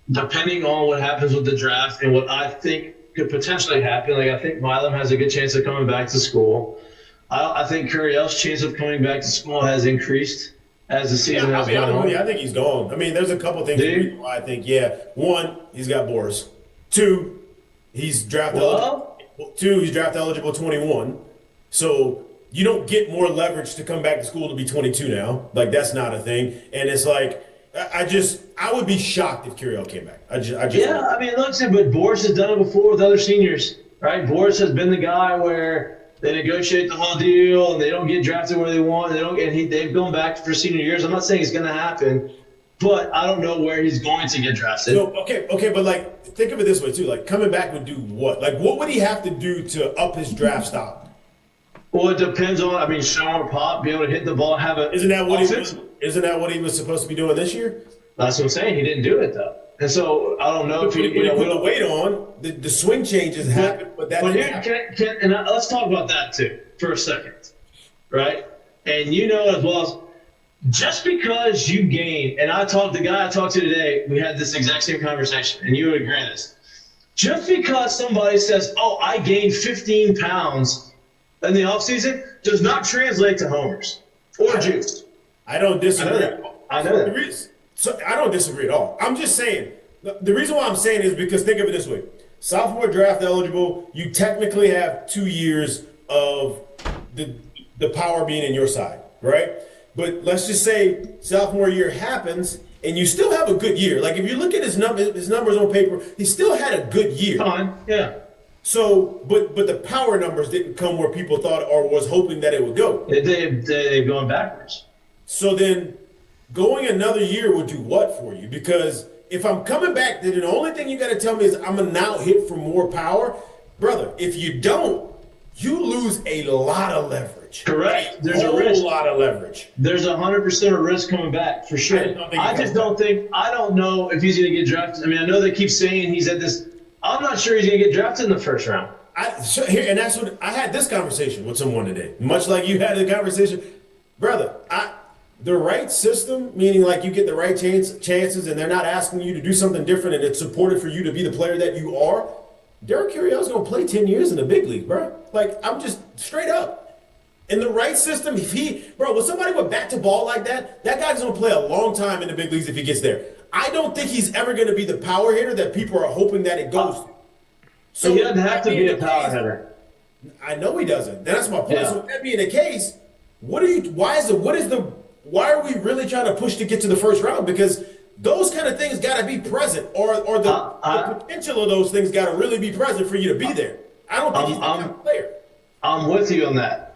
depending on what happens with the draft and what I think could potentially happen, like I think Milam has a good chance of coming back to school. I think Curiel's chance of coming back to school has increased as the season has gone on. I think he's gone. I mean, there's a couple things why I think, one, he's got Boris. 2, he's draft eligible. 2, he's draft eligible 21. So you don't get more leverage to come back to school to be 22 now. Like, that's not a thing. And it's like, I would be shocked if Curiel came back. I mean, look, but Boris has done it before with other seniors, right? Boris has been the guy where they negotiate the whole deal and they don't get drafted where they want. They've gone back for senior years. I'm not saying it's going to happen, but I don't know where he's going to get drafted. So, okay, but like, think of it this way too. Like, coming back would do what? Like, what would he have to do to up his draft stock? Well, it depends on, show or pop, be able to hit the ball, have a. Isn't that what he was supposed to be doing this year? That's what I'm saying. He didn't do it though, and so I don't know if he put the weight on. The swing changes happen, but that. But here, let's talk about that too for a second, right? And as well as just because you gain, and the guy I talked to today, we had this exact same conversation, and you would agree with this. Just because somebody says, "Oh, I gained 15 pounds." In the offseason does not translate to homers or juice. I don't disagree. I know that. So I don't disagree at all. I'm just saying, the reason why I'm saying is because think of it this way. Sophomore draft eligible, you technically have 2 years of the power being in your side, right? But let's just say sophomore year happens and you still have a good year. Like if you look at his numbers on paper, he still had a good year. Fine, yeah. So, but the power numbers didn't come where people thought or was hoping that it would go. They've gone backwards. So then going another year would do what for you? Because if I'm coming back, then the only thing you got to tell me is I'm going to now hit for more power. Brother, if you don't, you lose a lot of leverage. Correct. There's a whole lot of leverage. There's 100% of risk coming back for sure. I don't know if he's going to get drafted. I mean, I know they keep saying he's at this. I'm not sure he's going to get drafted in the first round. That's what I had this conversation with someone today. Much like you had the conversation, brother. The right system, meaning like you get the right chances, and they're not asking you to do something different, and it's supported for you to be the player that you are. Derek Carriel's gonna play 10 years in the big league, bro. Like I'm just straight up. In the right system, with somebody with bat to ball like that, that guy's gonna play a long time in the big leagues if he gets there. I don't think he's ever gonna be the power hitter that people are hoping that it goes to. So he doesn't have to be a power hitter. I know he doesn't. That's my point. Yeah. So with that being the case, why are we really trying to push to get to the first round? Because those kind of things got to be present, or the potential of those things got to really be present for you to be there. I don't think he's that kind of player. I'm with you on that.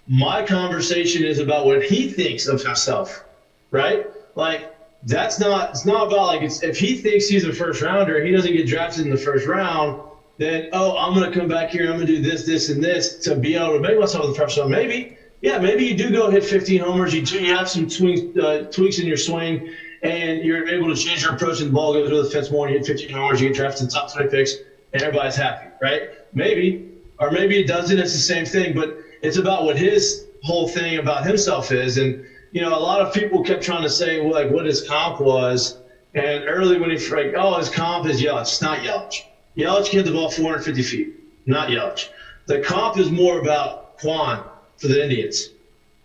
My conversation is about what he thinks of himself, right? Like it's not about like if he thinks he's a first rounder, he doesn't get drafted in the first round, then I'm going to come back here, I'm going to do this, and this to be able to make myself in the first round. Maybe you do go hit 15 homers. You have some tweaks in your swing, and you're able to change your approach, and the ball goes over the fence more, and you hit 15 homers, you get drafted in the top 20 picks, and everybody's happy, right? Maybe it doesn't. It's the same thing, but it's about what his whole thing about himself is. And, a lot of people kept trying to say, well, like, what his comp was. And early when his comp is Yelich. It's not Yelich. Yelich can hit the ball 450 feet, not Yelich. The comp is more about Quan for the Indians,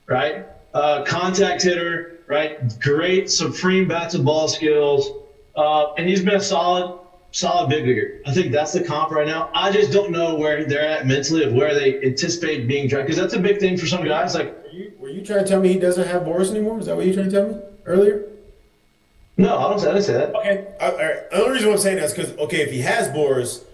right? Contact hitter, right? Great, supreme bats and ball skills. And he's been a solid big leaguer. I think that's the comp right now. I just don't know where they're at mentally of where they anticipate being drafted. Because that's a big thing for some guys. Like, were you trying to tell me he doesn't have Boris anymore? Is that what you were trying to tell me earlier? No, I didn't say that. Okay. All right. The only reason I'm saying that is because, if he has Boris,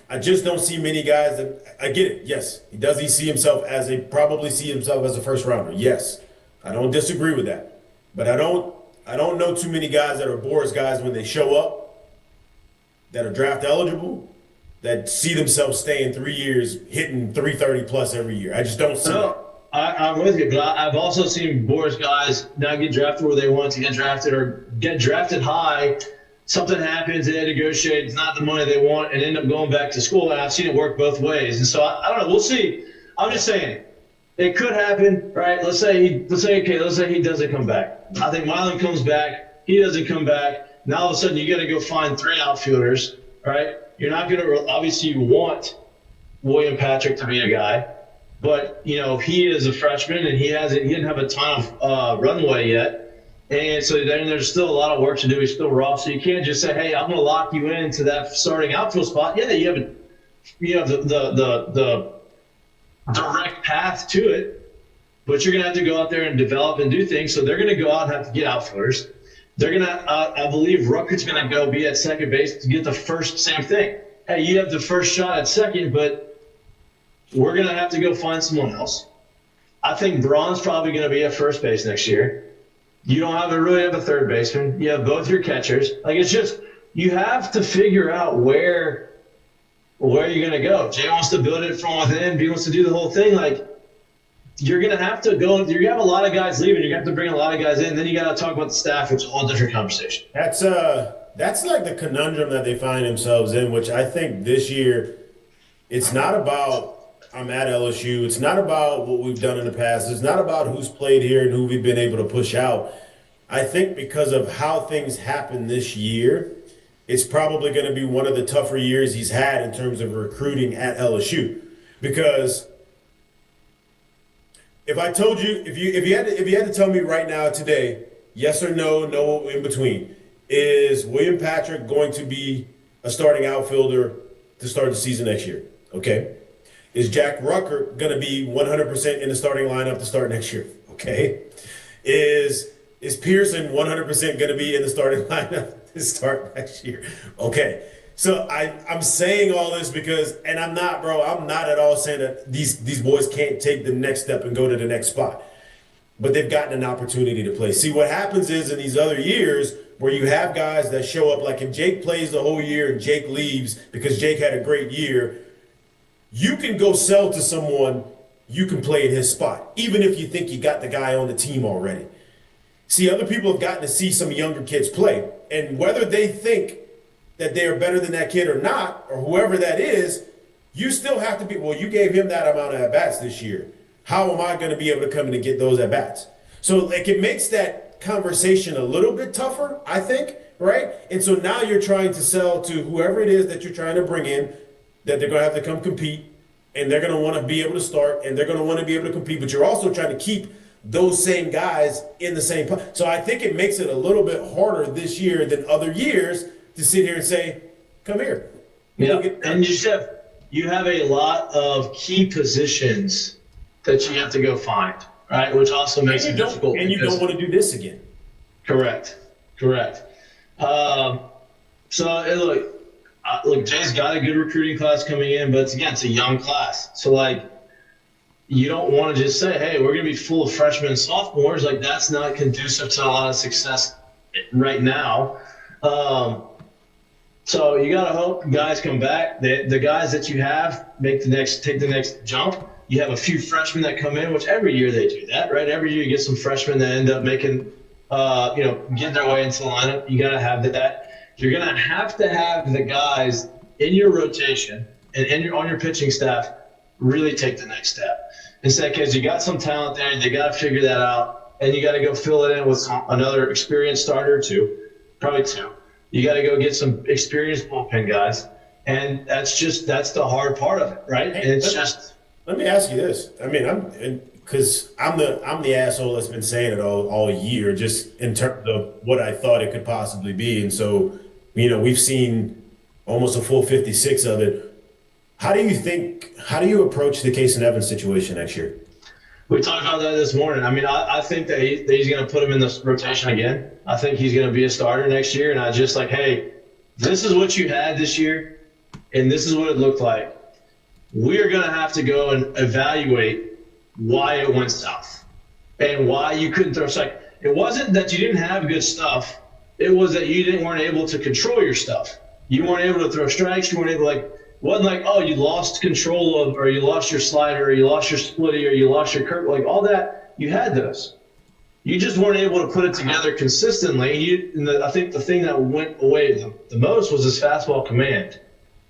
I just don't see many guys that – I get it. Yes. Does he see himself probably see himself as a first rounder? Yes. I don't disagree with that. But I don't know too many guys that are Boris guys when they show up that are draft eligible that see themselves staying 3 years hitting 330 plus every year. I just don't see that. I'm with you, but I've also seen Boris guys not get drafted where they want to get drafted or get drafted high. Something happens, they negotiate, it's not the money they want, and end up going back to school. And I've seen it work both ways. And so I don't know. We'll see. I'm just saying it could happen, right? Let's say he doesn't come back. I think Milan comes back. He doesn't come back. Now all of a sudden you got to go find 3 outfielders, right? You're not going to obviously you want William Patrick to be a guy. But, he is a freshman, and he didn't have a ton of runway yet. And so then there's still a lot of work to do. He's still raw. So you can't just say, hey, I'm going to lock you into that starting outfield spot. Yeah, you have the direct path to it, but you're going to have to go out there and develop and do things. So they're going to go out and have to get outfielders. They're going to, I believe Ruckert's going to go be at second base to get the first same thing. Hey, you have the first shot at second, but we're going to have to go find someone else. I think Braun's probably going to be at first base next year. You don't really have a third baseman. You have both your catchers. Like, it's just, you have to figure out where you're going to go. Jay wants to build it from within. B wants to do the whole thing. Like, you're going to have to go. You're going to have a lot of guys leaving. You're going to have to bring a lot of guys in. Then you got to talk about the staff, which is a whole different conversation. That's like the conundrum that they find themselves in, which I think this year, it's not about I'm at LSU. It's not about what we've done in the past. It's not about who's played here and who we've been able to push out. I think because of how things happen this year, it's probably going to be one of the tougher years he's had in terms of recruiting at LSU. Because if I told you, if you had to tell me right now today, yes or no, no in between. Is William Patrick going to be a starting outfielder to start the season next year? Okay. Is Jack Rucker going to be 100% in the starting lineup to start next year? Okay. Is Pearson 100% going to be in the starting lineup to start next year? Okay. So I'm saying all this because, and I'm not at all saying that these boys can't take the next step and go to the next spot. But they've gotten an opportunity to play. See, what happens is in these other years where you have guys that show up, like if Jake plays the whole year and Jake leaves because Jake had a great year, you can go sell to someone, you can play in his spot, even if you think you got the guy on the team already. See, other people have gotten to see some younger kids play. And whether they think that they are better than that kid or not, or whoever that is, you still have to be, well, you gave him that amount of at-bats this year. How am I going to be able to come in and get those at-bats? So, like, it makes that conversation a little bit tougher, I think, right? And so now you're trying to sell to whoever it is that you're trying to bring in, that they're going to have to come compete, and they're going to want to be able to start, and they're going to want to be able to compete, but you're also trying to keep those same guys in the same – so I think it makes it a little bit harder this year than other years to sit here and say, come here. Yeah, and you have a lot of key positions that you have to go find, right? Which also makes it difficult. And you don't want to do this again. Correct. So look, Jay's got a good recruiting class coming in, but it's a young class. So like, you don't want to just say, hey, we're going to be full of freshmen and sophomores. Like, that's not conducive to a lot of success right now. So you got to hope guys come back. The guys that you have take the next jump. You have a few freshmen that come in, which every year they do that, right? Every year you get some freshmen that end up making, getting their way into the lineup. You got to have that. You're going to have the guys in your rotation and on your pitching staff really take the next step. Instead, because you got some talent there, and you got to figure that out, and you got to go fill it in with another experienced starter or two, probably two. You got to go get some experienced bullpen guys, and that's the hard part of it, right? Hey, and it's just. Let me ask you this. I mean, I'm the asshole that's been saying it all year, just in terms of what I thought it could possibly be, and so we've seen almost a full 56 of it. How do you approach the Case and Evans situation next year? We talked about that this morning. I mean, I think that he's going to put him in the rotation again. I think he's going to be a starter next year. And I just like, hey, this is what you had this year, and this is what it looked like. We are going to have to go and evaluate why it went south and why you couldn't throw strike. It wasn't that you didn't have good stuff. It was that you weren't able to control your stuff. You weren't able to throw strikes. You weren't able to wasn't like, oh, you lost control of, or you lost your slider, or you lost your splitty, or you lost your curve, like all that. You had those. You just weren't able to put it together consistently. I think the thing that went away the most was his fastball command,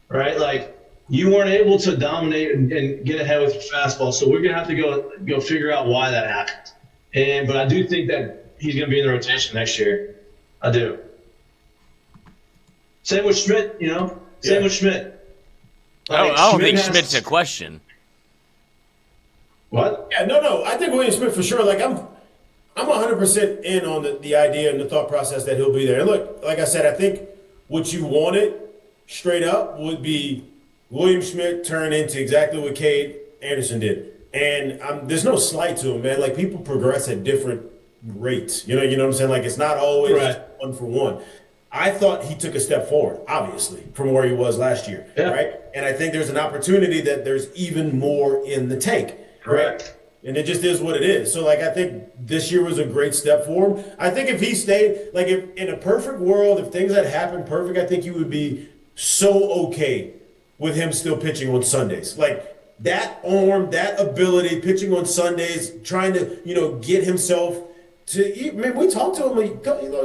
right? Like you weren't able to dominate and get ahead with your fastball. So we're gonna have to go figure out why that happened. But I do think that he's gonna be in the rotation next year. I do. Same with Schmidt, Same with Schmidt. I don't think Schmidt's a question. What? Yeah, no. I think William Smith for sure. Like I'm 100% in on the idea and the thought process that he'll be there. And look, like I said, I think what you wanted straight up would be William Schmidt turn into exactly what Cade Anderson did. And there's no slight to him, man. Like people progress at different rates. You know what I'm saying? Like it's not always right. One for one. I thought he took a step forward, obviously, from where he was last year, right? And I think there's an opportunity that there's even more in the tank, right? And it just is what it is. So, like, I think this year was a great step for him. I think if he stayed, like, if in a perfect world, if things had happened perfect, I think he would be so okay with him still pitching on Sundays. Like, that arm, that ability, pitching on Sundays, trying to, get himself to, man, we talked to him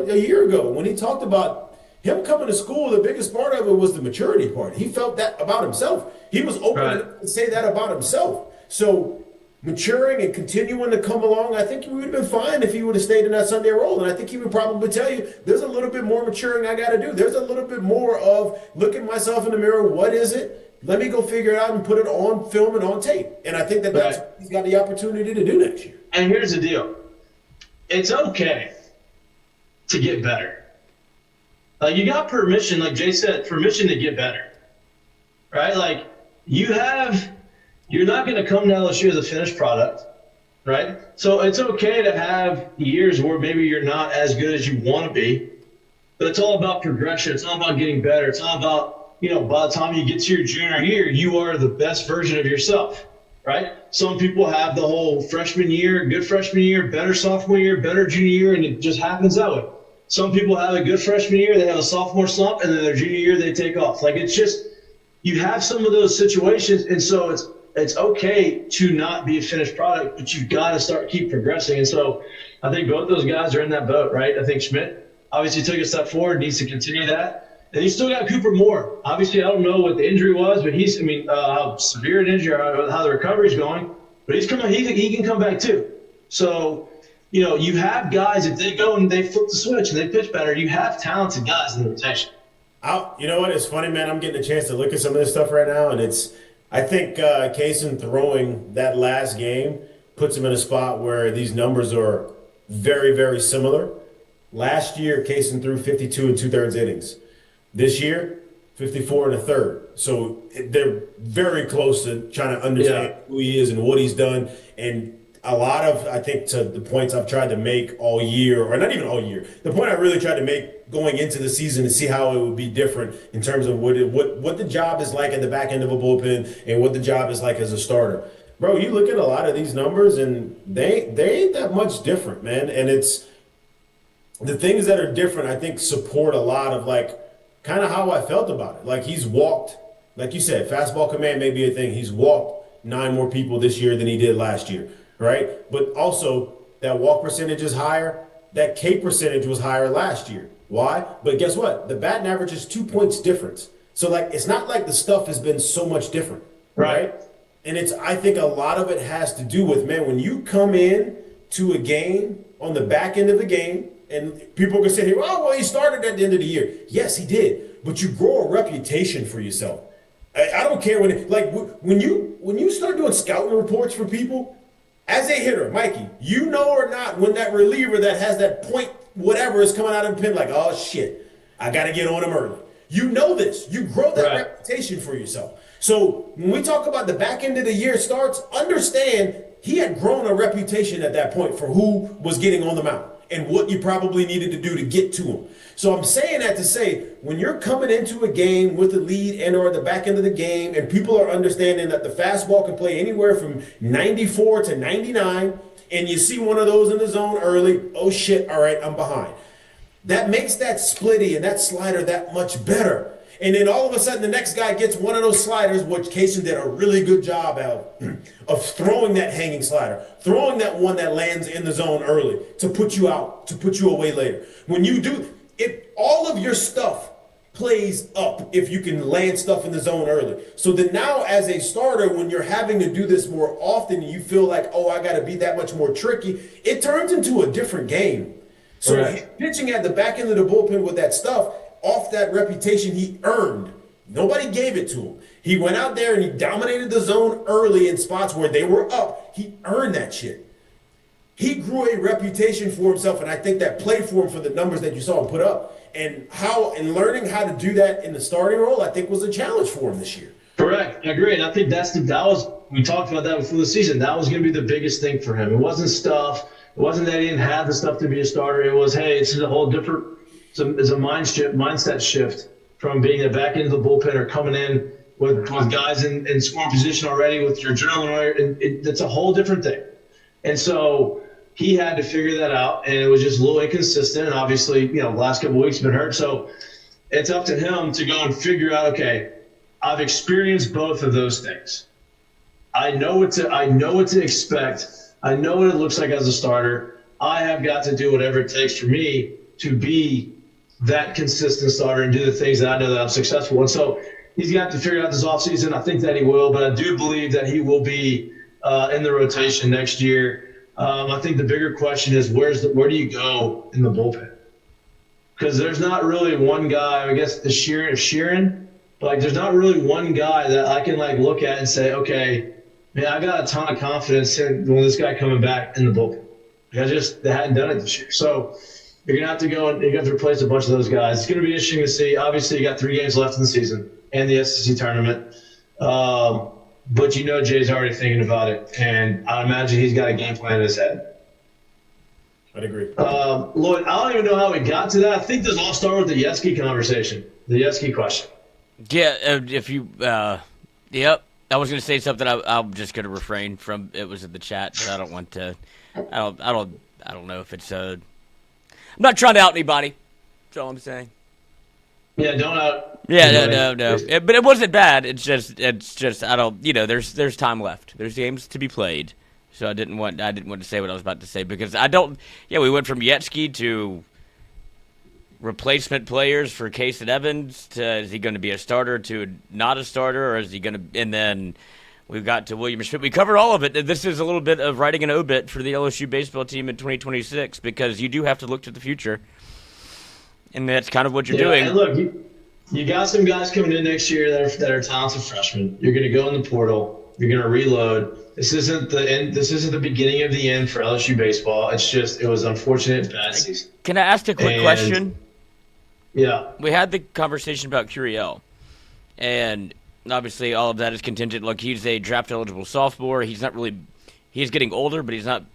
a year ago when he talked about him coming to school. The biggest part of it was the maturity part. He felt that about himself. He was open to say that about himself. So maturing and continuing to come along, I think he would have been fine if he would have stayed in that Sunday role. And I think he would probably tell you, there's a little bit more maturing I got to do. There's a little bit more of looking myself in the mirror. What is it? Let me go figure it out and put it on film and on tape. And I think that's what he's got the opportunity to do next year. And here's the deal. It's okay to get better. Like, you got permission, like Jay said, permission to get better, right? Like, you're not going to come to LSU as a finished product, right? So it's okay to have years where maybe you're not as good as you want to be, but it's all about progression. It's all about getting better. It's all about, by the time you get to your junior year, you are the best version of yourself, right? Some people have the whole freshman year, good freshman year, better sophomore year, better junior year, and it just happens that way. Some people have a good freshman year, they have a sophomore slump, and then their junior year they take off. Like, it's just, you have some of those situations, and so it's okay to not be a finished product, but you've got to keep progressing. And so I think both those guys are in that boat, right? I think Schmidt obviously took a step forward, needs to continue that. And you still got Cooper Moore. Obviously, I don't know what the injury was, but how severe an injury, or how the recovery's going, but he can come back too. So, you have guys, if they go and they flip the switch and they pitch better, you have talented guys in the rotation. You know what? It's funny, man. I'm getting a chance to look at some of this stuff right now, and I think Kaysen throwing that last game puts him in a spot where these numbers are very, very similar. Last year, Kaysen threw 52 and 2/3 innings. This year, 54 and a third. So they're very close to trying to understand who he is and what he's done. And a lot of, I think, to the points I've tried to make all year, or not even all year, the point I really tried to make going into the season to see how it would be different in terms of what the job is like at the back end of a bullpen and what the job is like as a starter. Bro, you look at a lot of these numbers and they ain't that much different, man. And it's the things that are different, I think, support a lot of kind of how I felt about it. Like, he's walked, like you said, fastball command may be a thing. He's walked 9 more people this year than he did last year, right? But also, that walk percentage is higher. That K percentage was higher last year. Why? But guess what? The batting average is 2 points difference. So, it's not like the stuff has been so much different, right? And I think a lot of it has to do with, man, when you come in to a game on the back end of the game, and people can say here, oh, well, he started at the end of the year. Yes, he did. But you grow a reputation for yourself. I don't care when you start doing scouting reports for people, as a hitter, Mikey, or not, when that reliever that has that point whatever is coming out of the pen, oh, shit, I got to get on him early. You know this. You grow that reputation for yourself. So when we talk about the back end of the year starts, understand he had grown a reputation at that point for who was getting on the mound and what you probably needed to do to get to him. So I'm saying that to say, when you're coming into a game with a lead and or the back end of the game, and people are understanding that the fastball can play anywhere from 94 to 99, and you see one of those in the zone early, oh shit, all right, I'm behind. That makes that splitty and that slider that much better. And then all of a sudden, the next guy gets one of those sliders, which Kaysen did a really good job of throwing that hanging slider, throwing that one that lands in the zone early to put you out, to put you away later. When you do, if all of your stuff plays up, if you can land stuff in the zone early. So then now as a starter, when you're having to do this more often, you feel like, oh, I got to be that much more tricky. It turns into a different game. So pitching at the back end of the bullpen with that stuff, off that reputation he earned. Nobody gave it to him. He went out there and he dominated the zone early in spots where they were up. He earned that shit. He grew a reputation for himself, and I think that played for him for the numbers that you saw him put up. And learning how to do that in the starting role, I think was a challenge for him this year. Correct. I agree. And I think we talked about that before the season. That was going to be the biggest thing for him. It wasn't stuff. It wasn't that he didn't have the stuff to be a starter. It was, hey, it's a whole different – it's a mindset shift from being a back end of the bullpen or coming in with guys in scoring position already with your adrenaline. It's a whole different thing. And so he had to figure that out, and it was just a little inconsistent. And obviously, the last couple of weeks have been hurt. So it's up to him to go and figure out, okay, I've experienced both of those things. I know what to expect. I know what it looks like as a starter. I have got to do whatever it takes for me to be that consistent starter and do the things that I know that I'm successful. And so he's got to figure out this offseason. I think that he will, but I do believe that he will be in the rotation next year. I think the bigger question is where do you go in the bullpen? Because there's not really one guy, I guess the Sheeran, but there's not really one guy that I can look at and say, okay, man, I got a ton of confidence in this guy coming back in the bullpen. They hadn't done it this year. So You're going to have to go and you're going to have to replace a bunch of those guys. It's going to be interesting to see. Obviously, you got 3 games left in the season and the SEC tournament. But Jay's already thinking about it, and I imagine he's got a game plan in his head. I'd agree. Lloyd, I don't even know how we got to that. I think this all started with the Yetski conversation, the Yetski question. Yeah, if you, yep. I was going to say something. I'm just going to refrain from. It was in the chat, but I don't want to. I don't know if it's I'm not trying to out anybody. That's all I'm saying. Yeah, don't out. Yeah, no. But it wasn't bad. It's just I don't. There's time left. There's games to be played. So I didn't want to say what I was about to say because I don't. Yeah, we went from Yetski to replacement players for Case and Evans to is he going to be a starter to not a starter or is he going to? And then we got to William Schmidt. We covered all of it. This is a little bit of writing an obit for the LSU baseball team in 2026 because you do have to look to the future. And that's kind of what you're doing. And look, you got some guys coming in next year that are talented freshmen. You're going to go in the portal. You're going to reload. This isn't the end. This isn't the beginning of the end for LSU baseball. It was unfortunate bad season. Can I ask a quick question? Yeah. We had the conversation about Curiel, and obviously all of that is contingent. Look, he's a draft-eligible sophomore. He's getting older, but he's not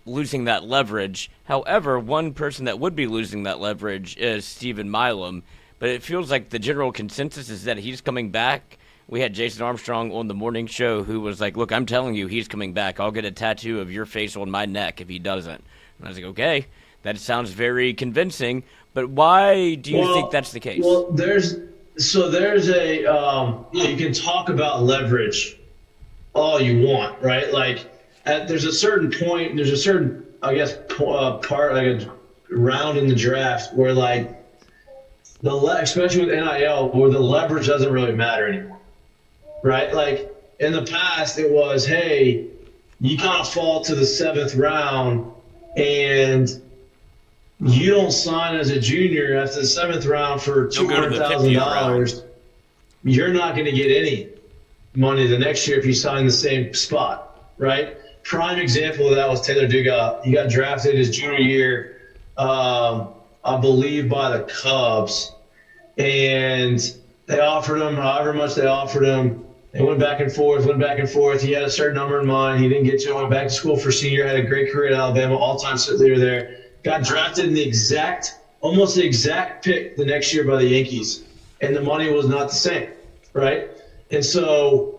losing that leverage. However, one person that would be losing that leverage is Stephen Milam, but it feels like the general consensus is that he's coming back. We had Jason Armstrong on the morning show who was like, look, I'm telling you he's coming back. I'll get a tattoo of your face on my neck if he doesn't. And I was like, okay, that sounds very convincing, but why do you think that's the case? Well, there's a you can talk about leverage all you want, right? Like, there's a certain point, there's a certain, I guess, part, like a round in the draft where, like, especially with NIL, where the leverage doesn't really matter anymore, right? Like, in the past, it was, hey, you kind of fall to the 7th round and you don't sign as a junior after the 7th round for $200,000. You're not going to get any money the next year if you sign the same spot, right? Prime example of that was Taylor Dugas. He got drafted his junior year, I believe, by the Cubs, and they offered him however much they offered him. They went back and forth. He had a certain number in mind. He didn't get to it. Went back to school for senior. Had a great career at Alabama, all-time leader there. Got drafted in almost the exact pick the next year by the Yankees, and the money was not the same, right? And so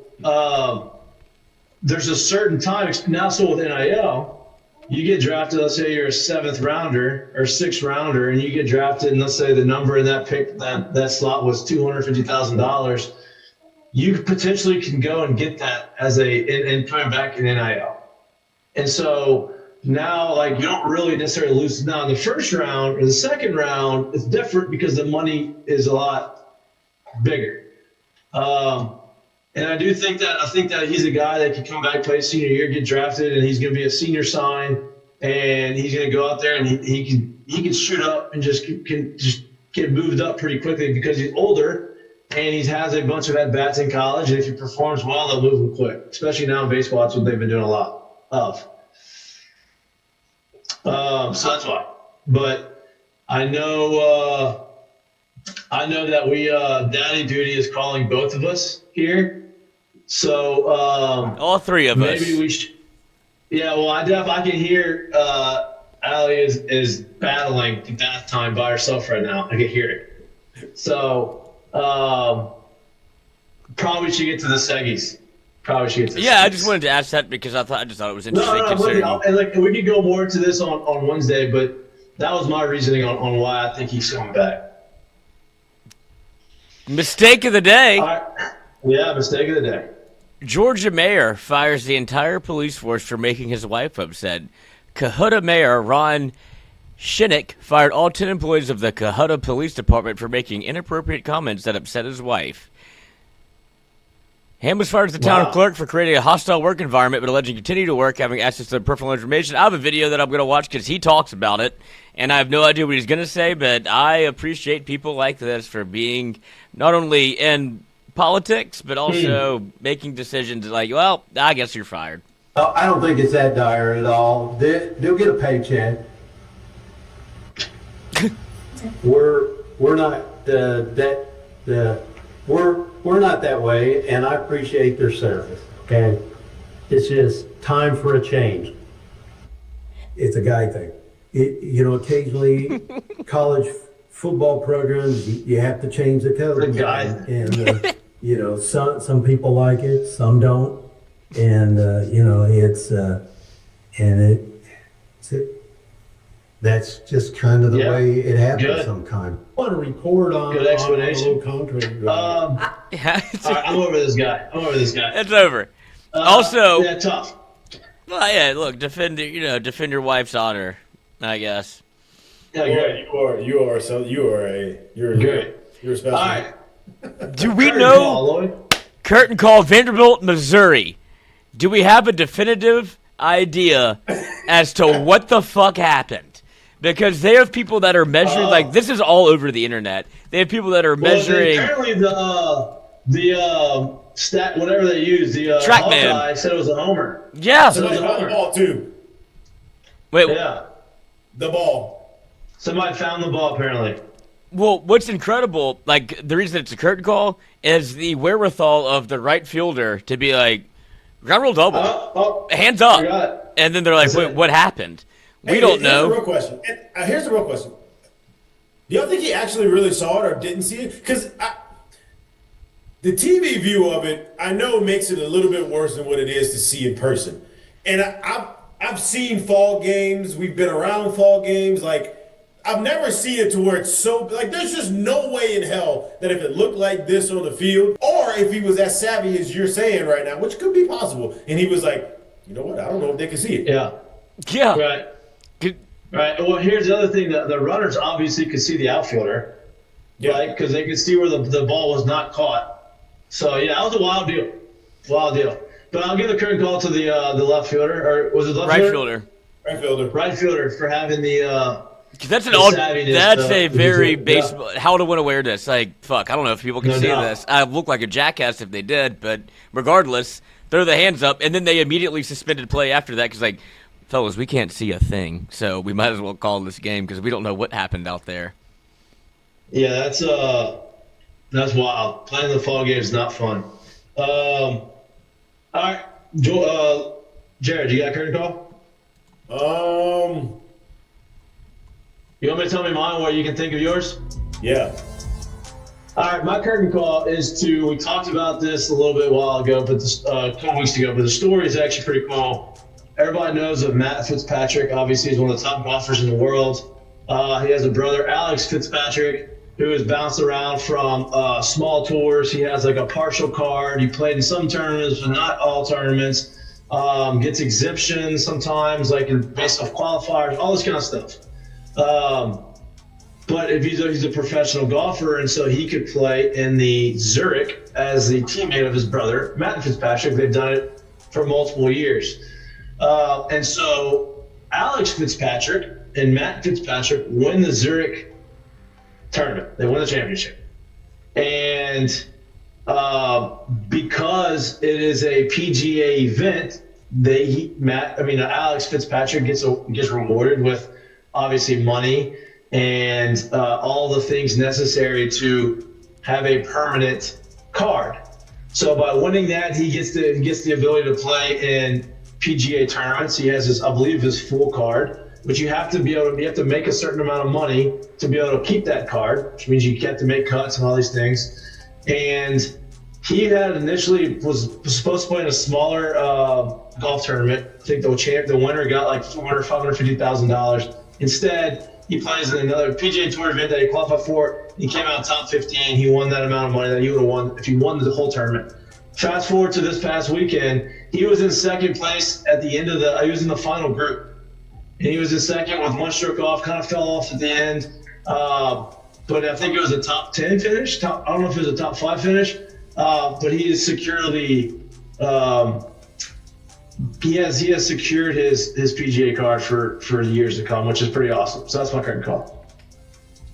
there's a certain time now. So with NIL, you get drafted. Let's say you're a 7th rounder or 6th rounder, and you get drafted, and let's say the number in that pick that slot was $250,000. You potentially can go and get that as and coming back in NIL, and so. Now, like, you don't really necessarily lose. Now, in the first round or the second round, it's different because the money is a lot bigger. And I think that he's a guy that can come back, play senior year, get drafted, and he's going to be a senior sign, and he's going to go out there and he can shoot up and just get moved up pretty quickly because he's older and he has a bunch of at-bats in college, and if he performs well, they'll move him quick. Especially now in baseball, that's what they've been doing a lot of. So that's why. But I know that we Daddy Duty is calling both of us here. So all 3 of us. Maybe we should. Yeah, well, I can hear Allie is battling the bath time by herself right now. I can hear it. So probably should get to the Seggies. I just wanted to ask that because I just thought it was interesting. And we could go more to this on Wednesday, but that was my reasoning on why I think he's coming back. Mistake of the day. Yeah, mistake of the day. Georgia mayor fires the entire police force for making his wife upset. Cohutta Mayor Ron Shinnick fired all 10 employees of the Cohutta Police Department for making inappropriate comments that upset his wife. Ham was fired as the town clerk for creating a hostile work environment, but allegedly continued to work, having access to personal information. I have a video that I'm going to watch because he talks about it, and I have no idea what he's going to say, but I appreciate people like this for being not only in politics, but also making decisions like, well, I guess you're fired. I don't think it's that dire at all. They'll get a paycheck. we're not we're not that way, and I appreciate their service. Okay, it's just time for a change. It's a guy thing. Occasionally, college football programs, you have to change the code. The guy. And some people like it, some don't, and that's just kind of the way it happens sometimes. I want to report on good explanation. Contract. All right, I'm over this guy. It's over. Also, yeah, tough. well, yeah, look, defend your wife's honor, I guess. Yeah, great. You're a special. All right. Do we Curtain know call, Lloyd. curtain call Vanderbilt, Missouri? Do we have a definitive idea as to what the fuck happened? Because they have people that are measuring, like, this is all over the internet. They have people that are measuring. Apparently, the stat, whatever they use, the TrackMan guy said it was a homer. Yeah. Somebody found the ball too. Wait. Yeah. The ball. Somebody found the ball, apparently. Well, what's incredible, like, the reason it's a curtain call is the wherewithal of the right fielder to be like, ground rule double, hands up. And then they're like, wait, what happened? We don't know. Here's the real question. Do y'all think he actually really saw it or didn't see it? Because the TV view of it, I know, makes it a little bit worse than what it is to see in person. And I've seen fall games. We've been around fall games. Like, I've never seen it to where it's so, like, there's just no way in hell that if it looked like this on the field, or if he was as savvy as you're saying right now, which could be possible, and he was like, you know what, I don't know if they can see it. Yeah. Yeah. Right. Well, here's the other thing. The runners obviously could see the outfielder, right? Because they could see where the ball was not caught. So, yeah, that was a wild deal. But I'll give the current call to the left fielder, or was it left fielder? Right fielder for having the that's a very baseball, how to win awareness. Like, fuck, I don't know if people can see this. I look like a jackass if they did, but regardless, throw the hands up, and then they immediately suspended play after that because, like, fellas, we can't see a thing, so we might as well call this game because we don't know what happened out there. Yeah, that's wild. Playing the fall game is not fun. All right, Jared, you got a curtain call? You want me to tell me mine while you can think of yours? Yeah. All right, my curtain call is we talked about this a little bit a while ago, but a couple weeks ago, but the story is actually pretty cool. Everybody knows of Matt Fitzpatrick. Obviously, he's one of the top golfers in the world. He has a brother, Alex Fitzpatrick, who has bounced around from small tours. He has like a partial card. He played in some tournaments, but not all tournaments. Gets exemptions sometimes, like based off qualifiers, all this kind of stuff. But if he's a professional golfer, and so he could play in the Zurich as the teammate of his brother, Matt Fitzpatrick. They've done it for multiple years. And so Alex Fitzpatrick and Matt Fitzpatrick win the Zurich tournament. They win the championship. And because it is a PGA event, Alex Fitzpatrick gets rewarded with obviously money and all the things necessary to have a permanent card. So by winning that, he gets the ability to play in PGA tournaments. He has his full card, but you have to make a certain amount of money to be able to keep that card, which means you get to make cuts and all these things. And he had initially was supposed to play in a smaller golf tournament. I think the winner got like $450,000. Instead, he plays in another PGA Tour event that he qualified for. He came out top 15. He won that amount of money that he would have won if he won the whole tournament. Fast forward to this past weekend, he was in second place at the end of he was in the final group. And he was in second with one stroke off, kind of fell off at the end. But I think it was a top 10 finish. I don't know if it was a top 5 finish. But he is securely he has secured his PGA card for years to come, which is pretty awesome. So that's my current call.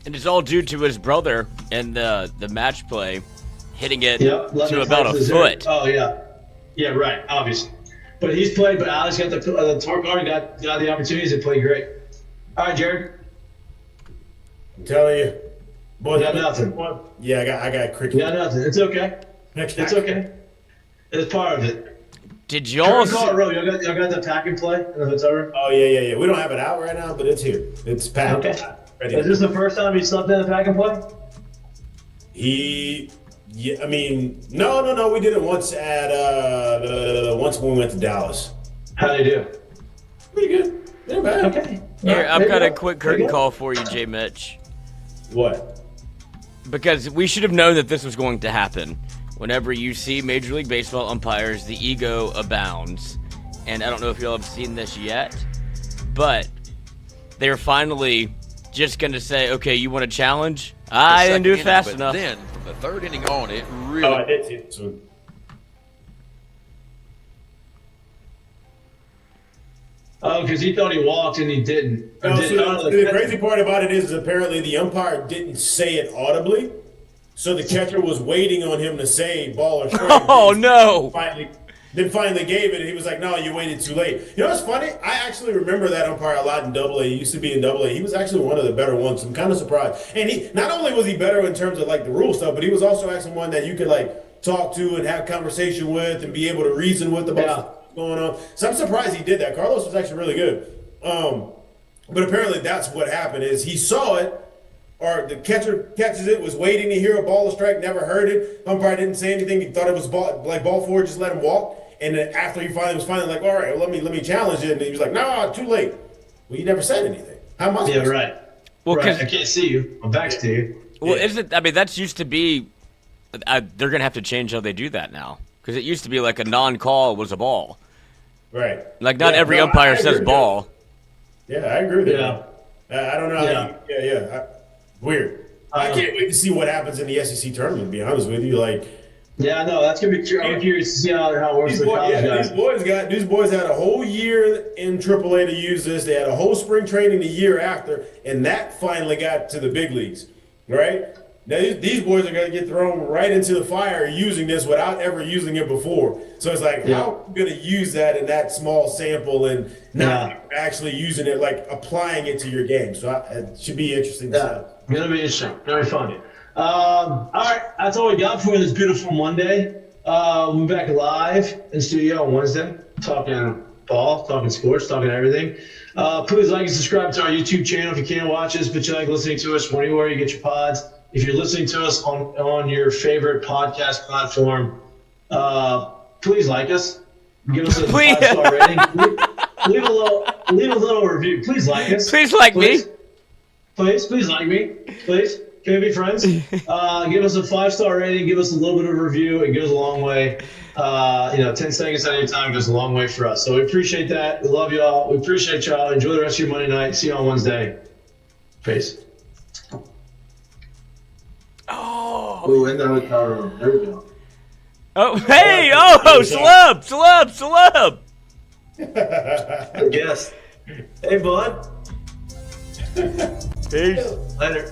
And it's all due to his brother and the match play hitting it to about a foot. Oh yeah, right. Obviously, but he's played. But Alex got the tour card. Got the opportunities to play great. All right, Jared. I'm telling you. Boy, You got nothing. Yeah, I got cricket. You got nothing. It's okay. It's okay. It's part of it. Did y'all Call it row. Y'all got that pack and play in the hotel room? Oh, yeah. We don't have it out right now, but it's here. It's packed. Okay. Ready. Is this the first time he slept in the pack and play? Yeah, I mean, no. We did it once once when we went to Dallas. How'd he do? Pretty good. Yeah, bad. Okay. Here, I've got a quick curtain call for you, J. Mitch. What? Because we should have known that this was going to happen. Whenever you see Major League Baseball umpires, the ego abounds. And I don't know if y'all have seen this yet, but they're finally just going to say, okay, you want to challenge? I didn't do it fast enough. Then, from the third inning on, it really... Oh, I did see it. So, Oh, because he thought he walked and he didn't. Or no, didn't. so the crazy part about it is apparently the umpire didn't say it audibly, so the catcher was waiting on him to say ball or strike. Oh, no. Finally gave it, and he was like, no, you waited too late. You know what's funny? I actually remember that umpire a lot in Double A. He used to be in Double A. He was actually one of the better ones. I'm kind of surprised. And he not only was he better in terms of like the rule stuff, but he was also actually one that you could like talk to and have conversation with and be able to reason with about what's going on. So I'm surprised he did that. Carlos was actually really good. But apparently that's what happened is he saw it, or the catcher catches it, was waiting to hear a ball or strike, never heard it. Umpire didn't say anything. He thought it was ball four, just let him walk. And then after he finally was like, all right, well, let me challenge it. And he was like, no, too late. Well, you never said anything. How much? Yeah, right. Well, right. I can't see you. My back's to you. Well, isn't I mean, that's used to be. They're gonna have to change how they do that now, because it used to be like a non-call was a ball. Right. Like not every umpire says ball. Yeah, I agree with Yeah. that. I don't know. Yeah. Weird. I can't wait to see what happens in the SEC tournament. To be honest with you, like. Yeah, no, that's gonna be true. I'm curious to see how it works. These boys had a whole year in AAA to use this. They had a whole spring training the year after, and that finally got to the big leagues, right? Now these boys are gonna get thrown right into the fire using this without ever using it before. So it's like, how are you gonna use that in that small sample and not actually using it, like applying it to your game? So it should be interesting. Gonna be interesting. Gonna be fun. All right, that's all we got for this beautiful Monday. We'll be back live in studio on Wednesday, talking ball, talking sports, talking everything. Please like and subscribe to our YouTube channel if you can't watch us, but you like listening to us anywhere you get your pods. If you're listening to us on your favorite podcast platform, please like us. Give us a 5-star rating. Leave a little review. Please like us. Please like me. Please like me. Please. Can we be friends? Give us a 5-star rating. Give us a little bit of a review. It goes a long way. 10 seconds at any time goes a long way for us. So we appreciate that. We love y'all. We appreciate y'all. Enjoy the rest of your Monday night. See you on Wednesday. Peace. Oh. Ooh, in the hotel room. There we go. Oh, hey! Oh, Slump! I guess. Hey, bud. Peace. Later.